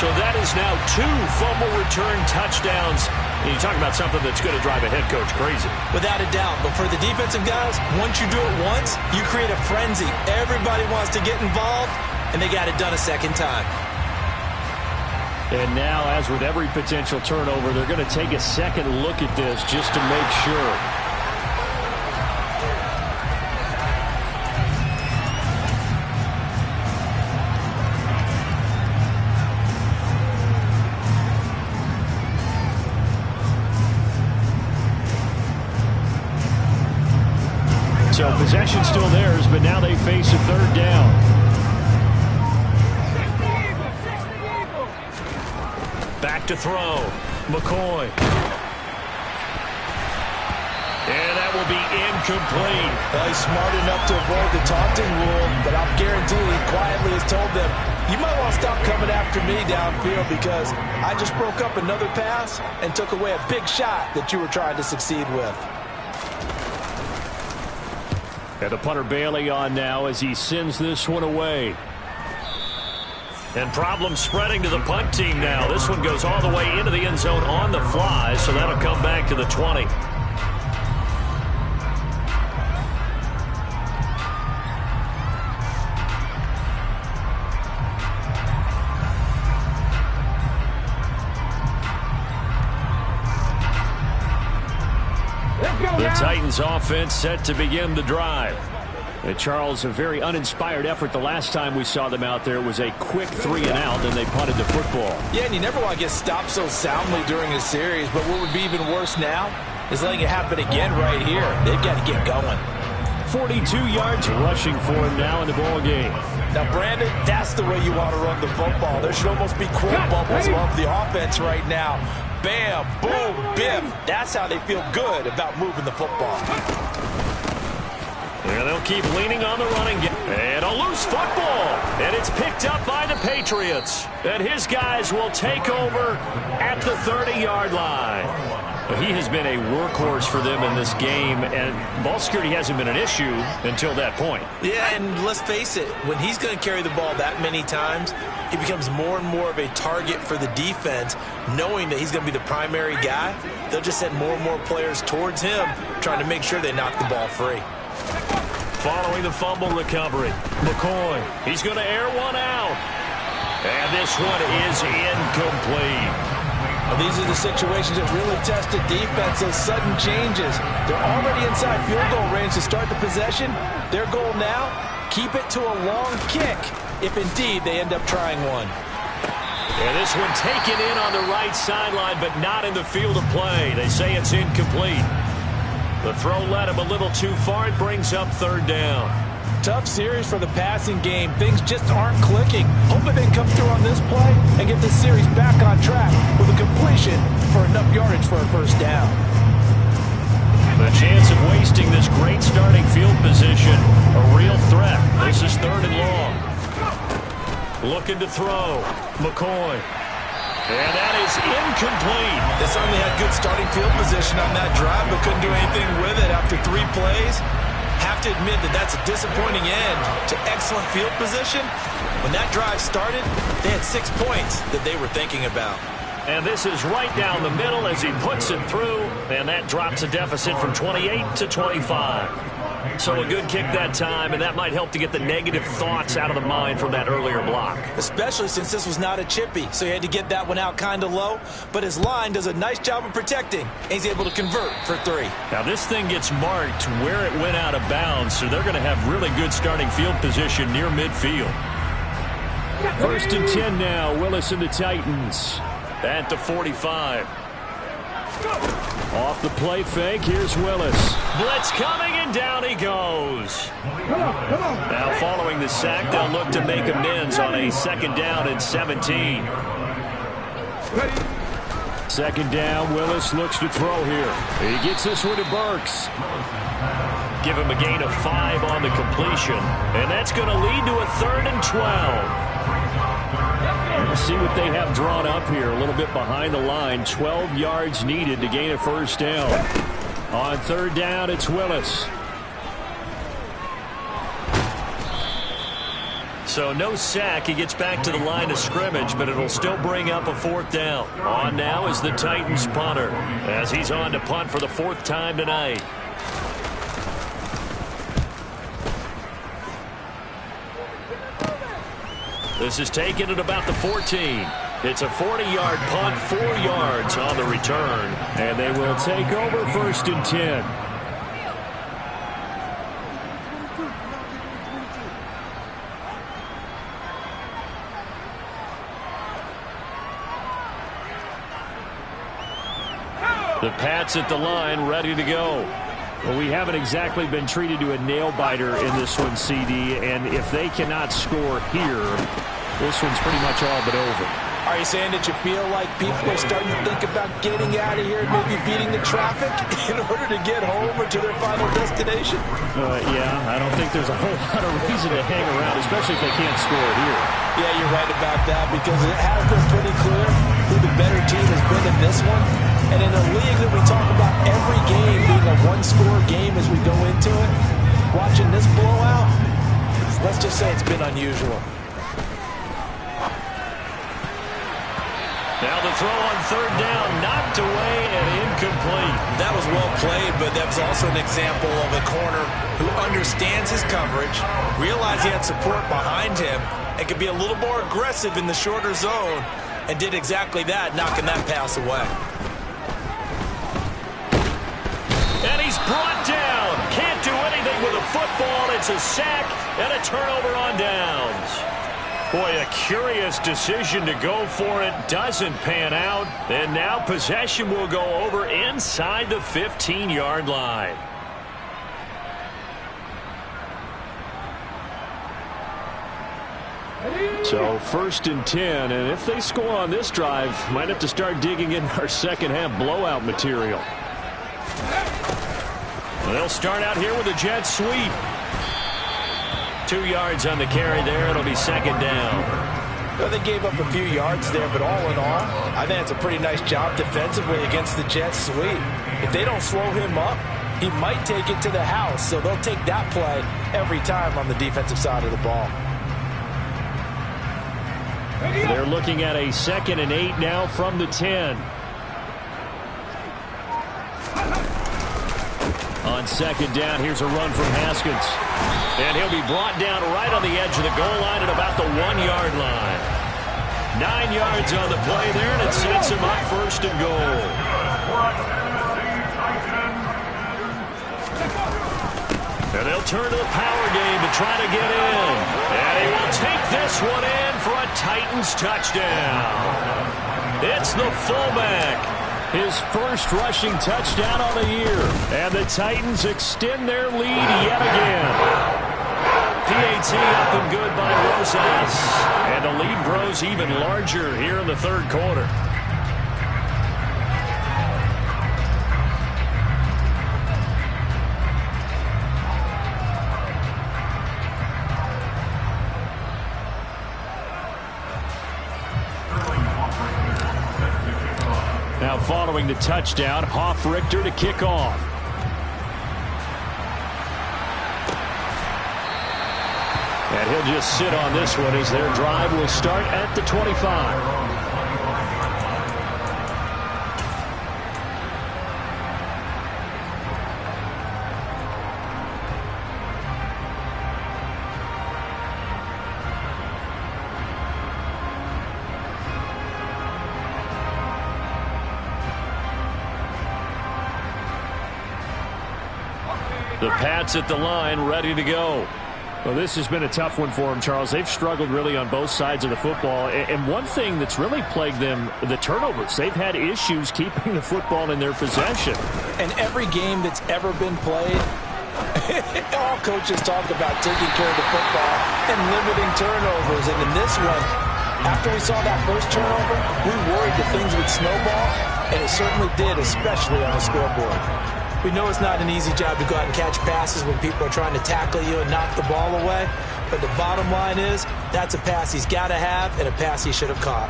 So that is now 2 fumble return touchdowns. And you talk about something that's going to drive a head coach crazy. Without a doubt. But for the defensive guys, once you do it once, you create a frenzy. Everybody wants to get involved, and they got it done a second time. And now, as with every potential turnover, they're going to take a second look at this just to make sure. So possession still theirs, but now they face a 3rd down. Back to throw. McCoy. And that will be incomplete. Well, he's smart enough to avoid the taunting rule, but I'm guaranteed he quietly has told them, you might want to stop coming after me downfield because I just broke up another pass and took away a big shot that you were trying to succeed with. And the punter Bailey on now as he sends this one away. And problems spreading to the punt team now. This one goes all the way into the end zone on the fly, so that'll come back to the 20. The Titans offense set to begin the drive. And Charles, a very uninspired effort the last time we saw them out there. It was a quick 3 and out, and they punted the football. Yeah, and you never want to get stopped so soundly during a series, but what would be even worse now is letting it happen again right here. They've got to get going. 42 yards rushing for him now in the ball game. Now, Brandon, that's the way you want to run the football. There should almost be quote bubbles of the offense right now. Bam, boom, biff. That's how they feel good about moving the football. And they'll keep leaning on the running game. And a loose football. And it's picked up by the Patriots. And his guys will take over at the 30-yard line. Well, he has been a workhorse for them in this game, and ball security hasn't been an issue until that point. Yeah, and let's face it, when he's going to carry the ball that many times, he becomes more and more of a target for the defense, knowing that he's going to be the primary guy. They'll just send more and more players towards him, trying to make sure they knock the ball free. Following the fumble recovery, McCoy, he's going to air one out. And this one is incomplete. Well, these are the situations that really test a defense, those sudden changes. They're already inside field goal range to start the possession. Their goal now, keep it to a long kick, if indeed they end up trying one. And this one taken in on the right sideline, but not in the field of play. They say it's incomplete. The throw led him a little too far. It brings up 3rd down. Tough series for the passing game. Things just aren't clicking. Hoping they come through on this play and get this series back on track with a completion for enough yardage for a 1st down. A chance of wasting this great starting field position. A real threat. This is 3rd and long. Looking to throw. McCoy. And that is incomplete. They certainly had good starting field position on that drive, but couldn't do anything with it after 3 plays. Have to admit that that's a disappointing end to excellent field position. When that drive started, they had 6 points that they were thinking about. And this is right down the middle as he puts it through, and that drops a deficit from 28 to 25. So a good kick that time, and that might help to get the negative thoughts out of the mind from that earlier block. Especially since this was not a chippy, so he had to get that one out kind of low. But his line does a nice job of protecting, and he's able to convert for 3. Now this thing gets marked where it went out of bounds, so they're going to have really good starting field position near midfield. 1st and 10 now. Willis and the Titans. At the 45. Off the play fake, here's Willis. Blitz coming, and down he goes. Now following the sack, they'll look to make amends on a 2nd down and 17. 2nd down, Willis looks to throw here. He gets this one to Burks. Give him a gain of 5 on the completion, and that's going to lead to a 3rd and 12. Let's see what they have drawn up here. A little bit behind the line. 12 yards needed to gain a 1st down. On 3rd down, it's Willis. So no sack. He gets back to the line of scrimmage, but it'll still bring up a 4th down. On now is the Titans punter, as he's on to punt for the 4th time tonight. This is taken at about the 14. It's a 40-yard punt, 4 yards on the return. And they will take over 1st and 10. The Pats at the line, ready to go. Well, we haven't exactly been treated to a nail-biter in this one, CD, and if they cannot score here, this one's pretty much all but over. Are you saying that you feel like people are starting to think about getting out of here and maybe beating the traffic in order to get home or to their final destination? Yeah, I don't think there's a whole lot of reason to hang around, especially if they can't score here. Yeah, you're right about that, because it has been pretty clear who the better team has been in this one. And in a league that we talk about every game being a 1-score game as we go into it, watching this blowout, let's just say it's been unusual. Now the throw on 3rd down, knocked away and incomplete. That was well played, but that was also an example of a corner who understands his coverage, realized he had support behind him, and could be a little more aggressive in the shorter zone, and did exactly that, knocking that pass away. And he's brought down. Can't do anything with a football. It's a sack and a turnover on downs. Boy, a curious decision to go for it. Doesn't pan out. And now possession will go over inside the 15-yard line. So 1st and 10, and if they score on this drive, might have to start digging in our second-half blowout material. They'll start out here with a jet sweep. 2 yards on the carry there. It'll be 2nd down. Well, they gave up a few yards there, but all in all, I think it's a pretty nice job defensively against the jet sweep. If they don't slow him up, he might take it to the house, so they'll take that play every time on the defensive side of the ball. They're looking at a 2nd and 8 now from the 10. On 2nd down, here's a run from Haskins. And he'll be brought down right on the edge of the goal line at about the 1-yard line. 9 yards on the play there, and it sets him up 1st and goal. And they'll turn to the power game to try to get in. And he will take this one in for a Titans touchdown. It's the fullback. His first rushing touchdown on the year. And the Titans extend their lead yet again. PAT up and good by Rosas. And the lead grows even larger here in the 3rd quarter. Now following the touchdown, Richter to kick off. And he'll just sit on this one as their drive will start at the 25. The Pats at the line, ready to go. Well, this has been a tough one for them, Charles. They've struggled really on both sides of the football. And one thing that's really plagued them, the turnovers. They've had issues keeping the football in their possession. And every game that's ever been played, all coaches talk about taking care of the football and limiting turnovers. And in this one, after we saw that first turnover, we worried that things would snowball, and it certainly did, especially on the scoreboard. We know it's not an easy job to go out and catch passes when people are trying to tackle you and knock the ball away. But the bottom line is, that's a pass he's got to have and a pass he should have caught.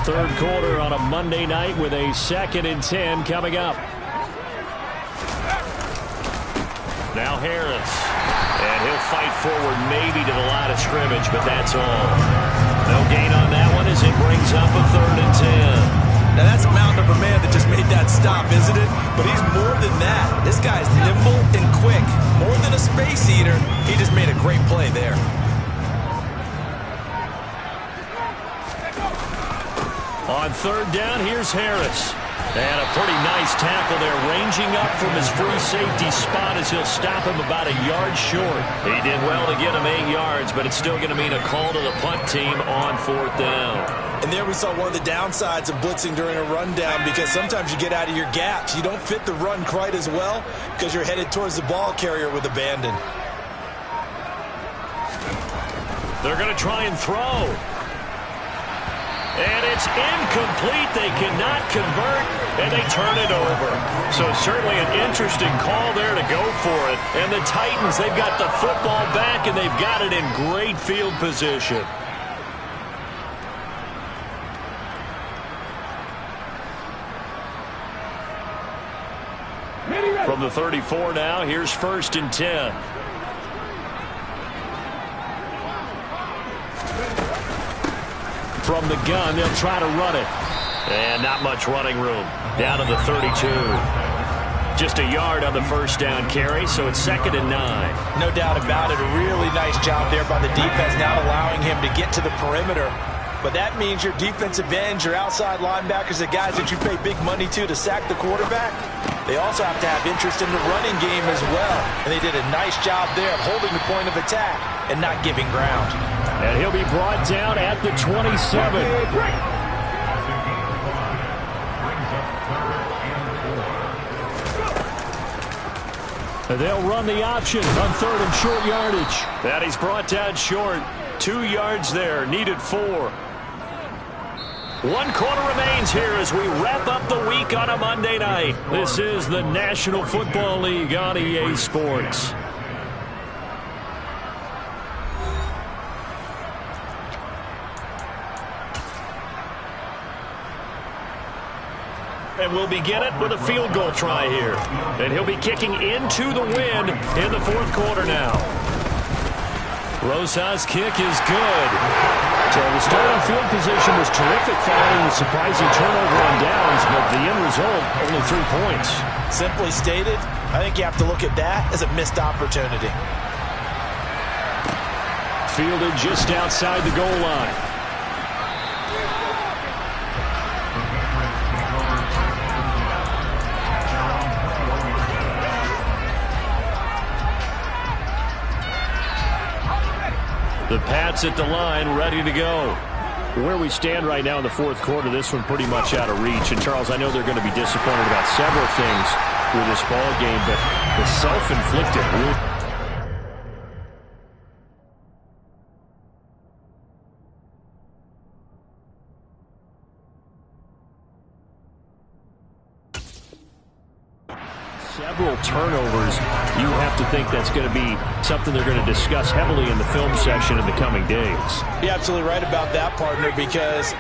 Third quarter on a Monday night with a 2nd and 10 coming up. Now Harris, and he'll fight forward maybe to the line of scrimmage, but that's all. No gain on that one as it brings up a 3rd and 10. Now that's a mountain of a man that just made that stop, isn't it? But he's more than that. This guy's nimble and quick. More than a space eater, he just made a great play there. On 3rd down, here's Harris. And a pretty nice tackle there, ranging up from his free safety spot as he'll stop him about a yard short. He did well to get him 8 yards, but it's still going to mean a call to the punt team on 4th down. And there we saw one of the downsides of blitzing during a rundown, because sometimes you get out of your gaps. You don't fit the run quite as well because you're headed towards the ball carrier with abandon. They're going to try and throw. And it's incomplete. They cannot convert, and they turn it over. So certainly an interesting call there to go for it. And the Titans, they've got the football back, and they've got it in great field position. From the 34 now, here's 1st and 10. From the gun, they'll try to run it. And not much running room. Down to the 32. Just a yard on the 1st down carry, so it's 2nd and 9. No doubt about it. A really nice job there by the defense, not allowing him to get to the perimeter. But that means your defensive ends, your outside linebackers, the guys that you pay big money to sack the quarterback, they also have to have interest in the running game as well. And they did a nice job there of holding the point of attack and not giving ground. And he'll be brought down at the 27. They'll run the option on 3rd and short yardage. And he's brought down short. 2 yards there, needed 4. 1 quarter remains here as we wrap up the week on a Monday night. This is the National Football League on EA Sports. And we'll begin it with a field goal try here. And he'll be kicking into the wind in the 4th quarter now. Rosa's kick is good. So the start on field position was terrific following the surprising turnover on downs, but the end result, only 3 points. Simply stated, I think you have to look at that as a missed opportunity. Fielded just outside the goal line. The Pats at the line, ready to go. Where we stand right now in the 4th quarter, this one pretty much out of reach. And, Charles, I know they're going to be disappointed about several things with this ball game, but the self-inflicted Several turnovers. You have to think that's going to be something they're going to discuss heavily in the film session in the coming days. You're absolutely right about that, partner, because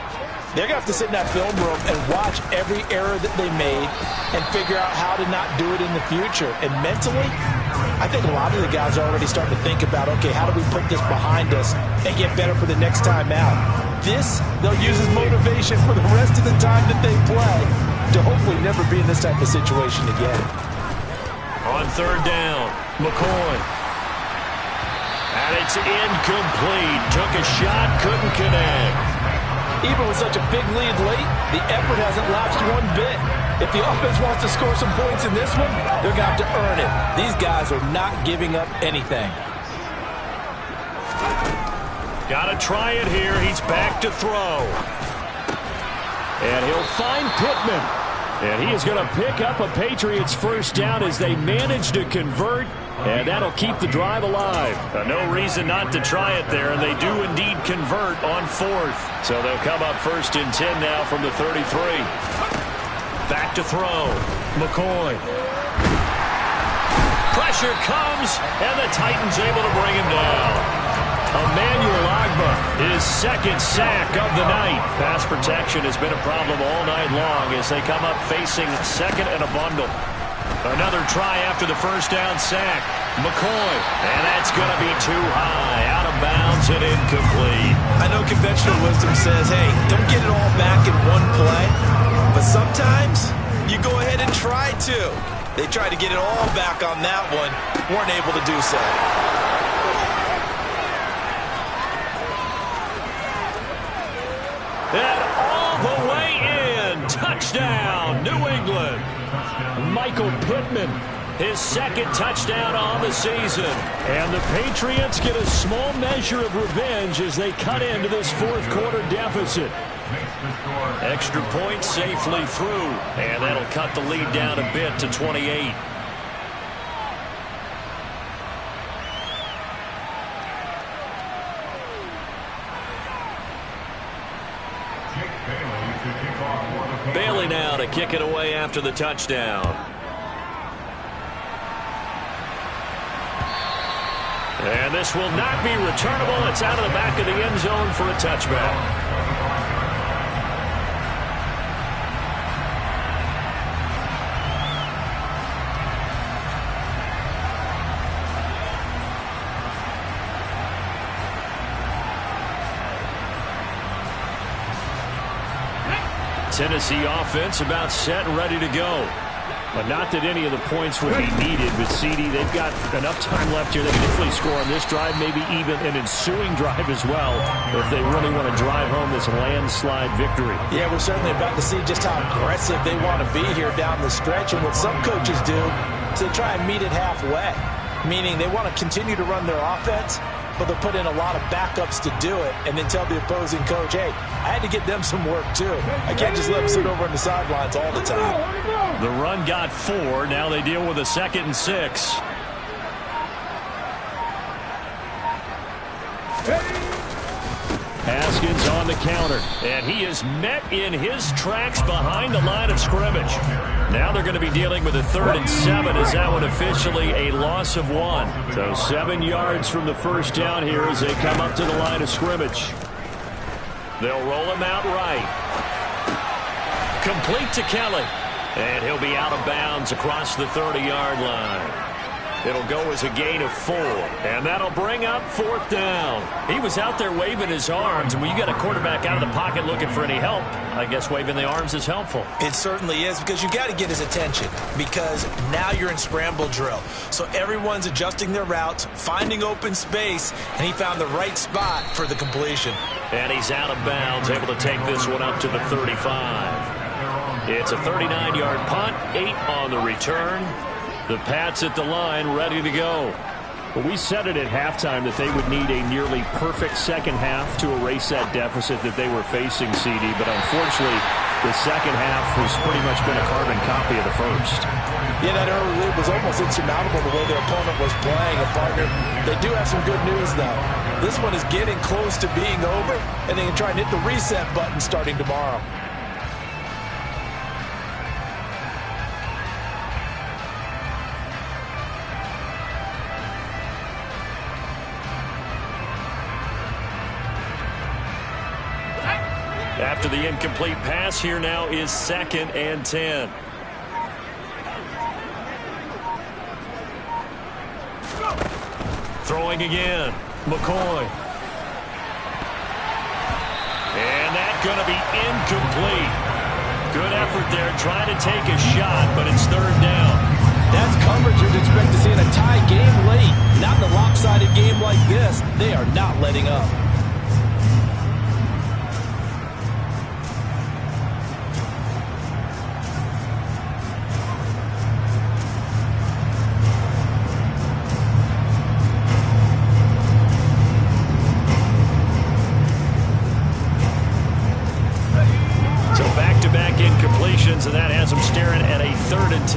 they're going to have to sit in that film room and watch every error that they made and figure out how to not do it in the future. And mentally, I think a lot of the guys are already starting to think about, okay, how do we put this behind us and get better for the next time out? This, they'll use as motivation for the rest of the time that they play to hopefully never be in this type of situation again. On third down, McCoy. And it's incomplete. Took a shot, couldn't connect. Even with such a big lead late, the effort hasn't lapsed one bit. If the offense wants to score some points in this one, they're going to have to earn it. These guys are not giving up anything. Got to try it here. He's back to throw. And he'll find Pittman. And he is going to pick up a Patriots first down as they manage to convert. And that'll keep the drive alive. No reason not to try it there, and they do indeed convert on fourth. So they'll come up first and 10 now from the 33. Back to throw. McCoy. Pressure comes, and the Titans able to bring him down. Emmanuel Ogbah, his second sack of the night. Pass protection has been a problem all night long as they come up facing second and a bundle. Another try after the first down sack. McCoy, and that's going to be too high. Out of bounds and incomplete. I know conventional wisdom says, hey, don't get it all back in one play. But sometimes you go ahead and try to. They tried to get it all back on that one. Weren't able to do so. And all the way in. Touchdown, New England. Michael Pittman, his second touchdown on the season. And the Patriots get a small measure of revenge as they cut into this fourth quarter deficit. Extra point safely through. And that'll cut the lead down a bit to 28. Bailey now to kick it away after the touchdown. And this will not be returnable. It's out of the back of the end zone for a touchback. Tennessee offense about set and ready to go. But not that any of the points would be needed, but CD, they've got enough time left here. They can definitely score on this drive, maybe even an ensuing drive as well, if they really want to drive home this landslide victory. Yeah, we're certainly about to see just how aggressive they want to be here down the stretch. And what some coaches do is they try and meet it halfway, meaning they want to continue to run their offense, but they'll put in a lot of backups to do it and then tell the opposing coach, hey, I had to get them some work too. I can't just let them sit over on the sidelines all the time. The run got 4. Now they deal with a 2nd and 6. Haskins on the counter, and he is met in his tracks behind the line of scrimmage. Now they're going to be dealing with a 3rd and 7 as that one officially a loss of 1. So 7 yards from the first down here as they come up to the line of scrimmage. They'll roll him out right. Complete to Kelly. And he'll be out of bounds across the 30-yard line. It'll go as a gain of 4. And that'll bring up 4th down. He was out there waving his arms. And when you got a quarterback out of the pocket looking for any help, I guess waving the arms is helpful. It certainly is, because you got to get his attention, because now you're in scramble drill. So everyone's adjusting their routes, finding open space, and he found the right spot for the completion. And he's out of bounds, able to take this one up to the 35. It's a 39-yard punt, 8 on the return. The Pats at the line, ready to go. Well, we said it at halftime that they would need a nearly perfect second half to erase that deficit that they were facing, CD. But unfortunately, the second half has pretty much been a carbon copy of the first. Yeah, that early lead was almost insurmountable the way their opponent was playing. And, partner, they do have some good news, though. This one is getting close to being over, and they can try and hit the reset button starting tomorrow. after the incomplete pass. Here now is 2nd and 10. Throwing again. McCoy. And that's going to be incomplete. Good effort there trying to take a shot, but it's 3rd down. That's coverage you'd expect to see in a tie game late. Not in a lopsided game like this. They are not letting up. And that has them staring at a 3rd and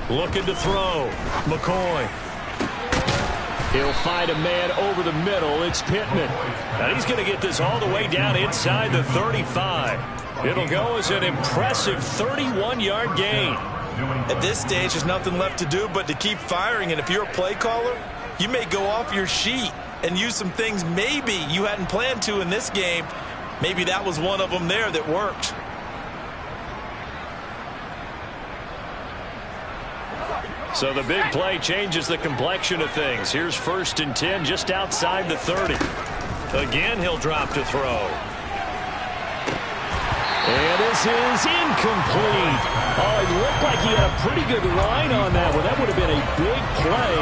10. Looking to throw. McCoy. He'll find a man over the middle. It's Pittman. And he's going to get this all the way down inside the 35. It'll go as an impressive 31-yard gain. At this stage, there's nothing left to do but to keep firing. And if you're a play caller, you may go off your sheet and use some things maybe you hadn't planned to in this game. Maybe that was one of them there that worked. So the big play changes the complexion of things. Here's 1st and 10 just outside the 30. Again, he'll drop to throw. And this is incomplete. Oh, it looked like he had a pretty good line on that one. That would have been a big play,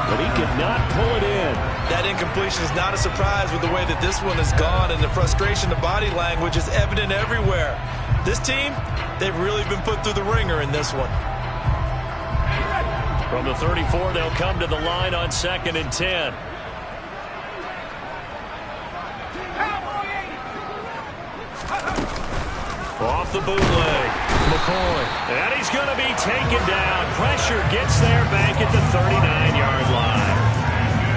but he could not pull it in. That incompletion is not a surprise with the way that this one has gone, and the frustration, the body language is evident everywhere. This team, they've really been put through the ringer in this one. From the 34, they'll come to the line on 2nd and 10. Off the bootleg, McCoy. And he's going to be taken down. Pressure gets there back at the 39-yard line.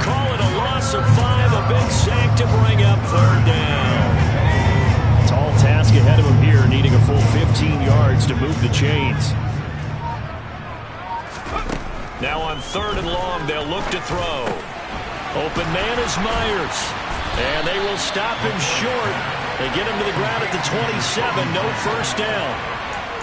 Call it a loss of 5, a big sack to bring up 3rd down. Tall task ahead of him here, needing a full 15 yards to move the chains. Now on 3rd and long, they'll look to throw. Open man is Myers. And they will stop him short. They get him to the ground at the 27, no 1st down.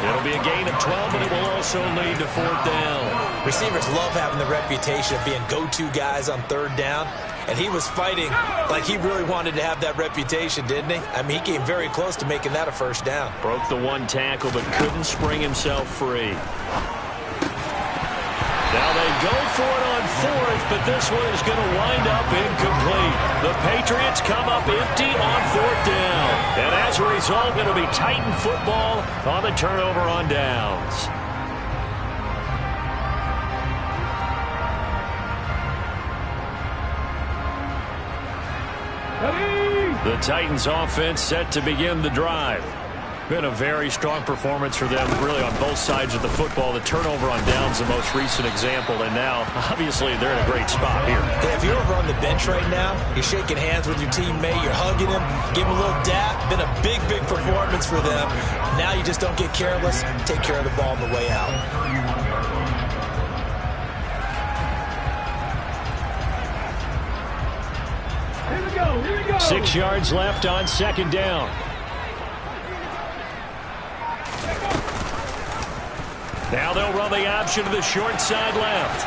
It'll be a gain of 12, but it will also lead to 4th down. Receivers love having the reputation of being go-to guys on 3rd down. And he was fighting like he really wanted to have that reputation, didn't he? I mean, he came very close to making that a 1st down. Broke the 1 tackle, but couldn't spring himself free. Now they go for it on 4th, but this one is going to wind up incomplete. The Patriots come up empty on 4th down. And as a result, it'll be Titan football on the turnover on downs. The Titans offense set to begin the drive. Been a very strong performance for them, really, on both sides of the football. The turnover on downs, the most recent example, and now, obviously, they're in a great spot here. Yeah, if you're over on the bench right now, you're shaking hands with your teammate, you're hugging him, give him a little dap. Been a big, big performance for them. Now you just don't get careless. Take care of the ball on the way out. Here we go, here we go. 6 yards left on 2nd down. Now they'll run the option to the short side left.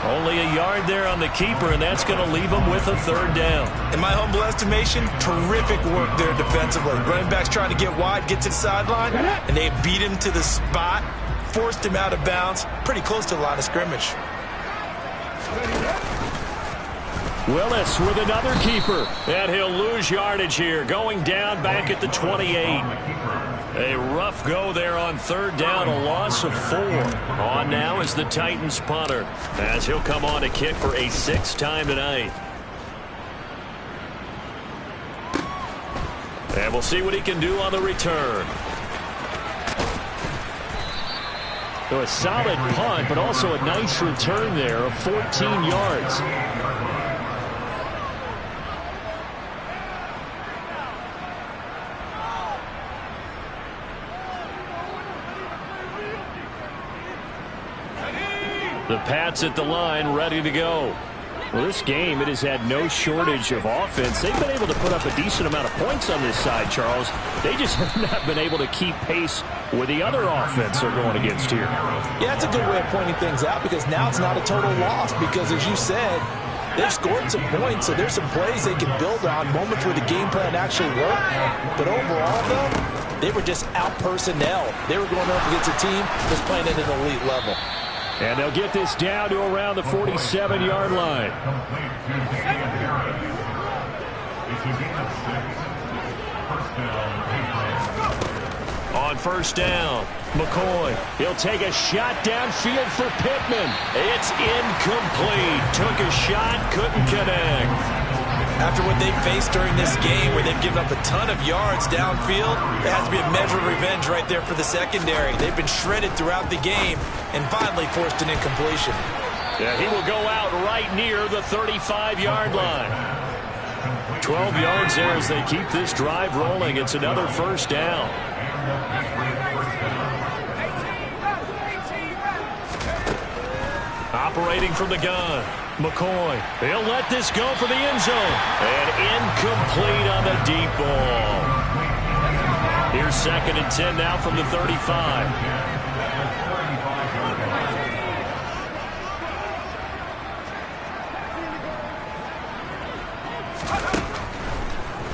Only a yard there on the keeper, and that's going to leave them with a 3rd down. In my humble estimation, terrific work there defensively. Running backs trying to get wide, get to the sideline, and they beat him to the spot, forced him out of bounds, pretty close to the line of scrimmage. Willis with another keeper, and he'll lose yardage here, going down back at the 28. A rough go there on 3rd down, a loss of 4. On now is the Titans punter, as he'll come on to kick for a 6th time tonight. And we'll see what he can do on the return. So a solid punt, but also a nice return there of 14 yards. The Pats at the line, ready to go. Well, this game, it has had no shortage of offense. They've been able to put up a decent amount of points on this side, Charles. They just have not been able to keep pace with the other offense they're going against here. Yeah, that's a good way of pointing things out because now it's not a total loss because, as you said, they've scored some points, so there's some plays they can build on, moments where the game plan actually worked. But overall, though, they were just out-personnel. They were going up against a team that's playing at an elite level. And they'll get this down to around the 47-yard line. On first down, McCoy. He'll take a shot downfield for Pittman. It's incomplete. Took a shot, couldn't connect. After what they faced during this game where they've given up a ton of yards downfield, there has to be a measure of revenge right there for the secondary. They've been shredded throughout the game and finally forced an incompletion. Yeah, he will go out right near the 35-yard line. 12 yards there as they keep this drive rolling. It's another first down. Operating from the gun, McCoy. He'll let this go for the end zone. And incomplete on the deep ball. Here's 2nd and 10 now from the 35.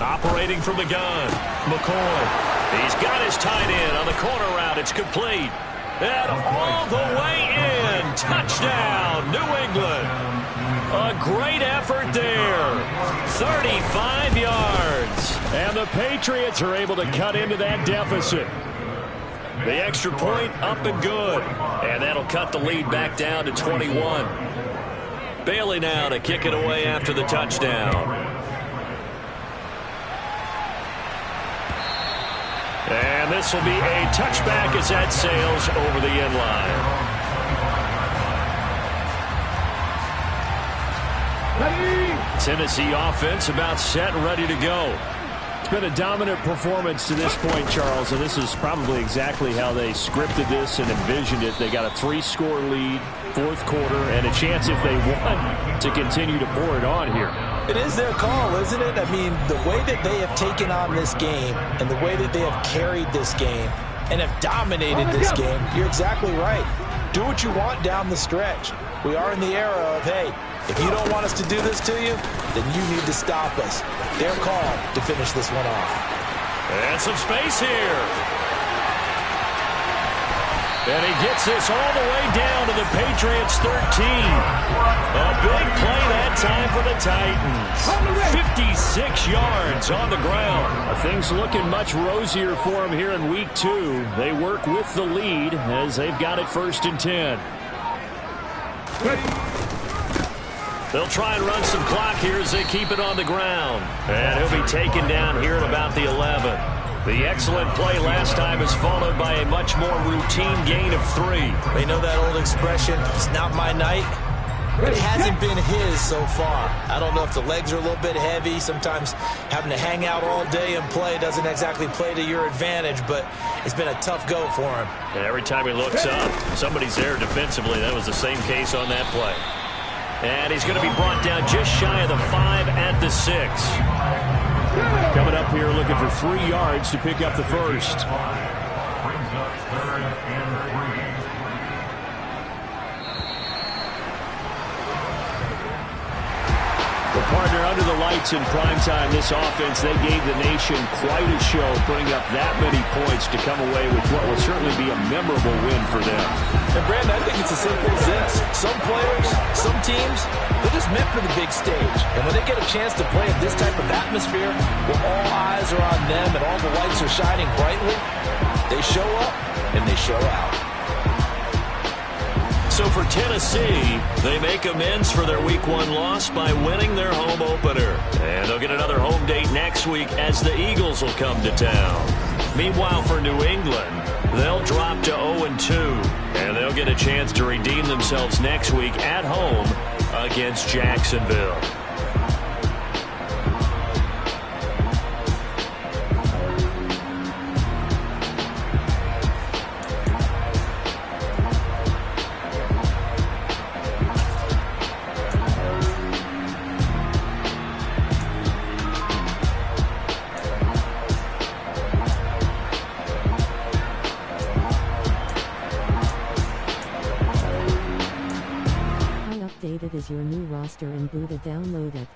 Operating from the gun, McCoy. He's got his tight end on the corner route. It's complete. And all the way in. Touchdown, New England. A great effort there. 35 yards. And the Patriots are able to cut into that deficit. The extra point up and good. And that'll cut the lead back down to 21. Bailey now to kick it away after the touchdown. And this will be a touchback as that sails over the end line. Tennessee offense about set and ready to go. It's been a dominant performance to this point, Charles, and this is probably exactly how they scripted this and envisioned it. They got a 3-score lead, 4th quarter, and a chance if they won to continue to pour it on here. It is their call, isn't it? I mean, the way that they have taken on this game and the way that they have carried this game and have dominated this game, you're exactly right. Do what you want down the stretch. We are in the era of, hey, if you don't want us to do this to you, then you need to stop us. Their call to finish this one off. And some space here. And he gets this all the way down to the Patriots 13. A big play that time for the Titans. 56 yards on the ground. Things looking much rosier for them here in week 2. They work with the lead as they've got it 1st and 10. They'll try and run some clock here as they keep it on the ground. And he'll be taken down here at about the 11. The excellent play last time is followed by a much more routine gain of 3. You know that old expression, it's not my night? It hasn't been his so far. I don't know if the legs are a little bit heavy. Sometimes having to hang out all day and play doesn't exactly play to your advantage, but it's been a tough go for him. And every time he looks up, somebody's there defensively. That was the same case on that play. And he's going to be brought down just shy of the 5 at the 6. Coming up here looking for 3 yards to pick up the first. The partner under the lights in primetime, this offense, they gave the nation quite a show, putting up that many points to come away with what will certainly be a memorable win for them. And Brandon, I think it's as simple as this. Some players, some teams, they're just meant for the big stage. And when they get a chance to play in this type of atmosphere, where all eyes are on them and all the lights are shining brightly, they show up and they show out. So for Tennessee, they make amends for their Week 1 loss by winning their home opener. And they'll get another home date next week as the Eagles will come to town. Meanwhile, for New England, they'll drop to 0-2. And they'll get a chance to redeem themselves next week at home against Jacksonville. is your new roster in Buddha. Download it.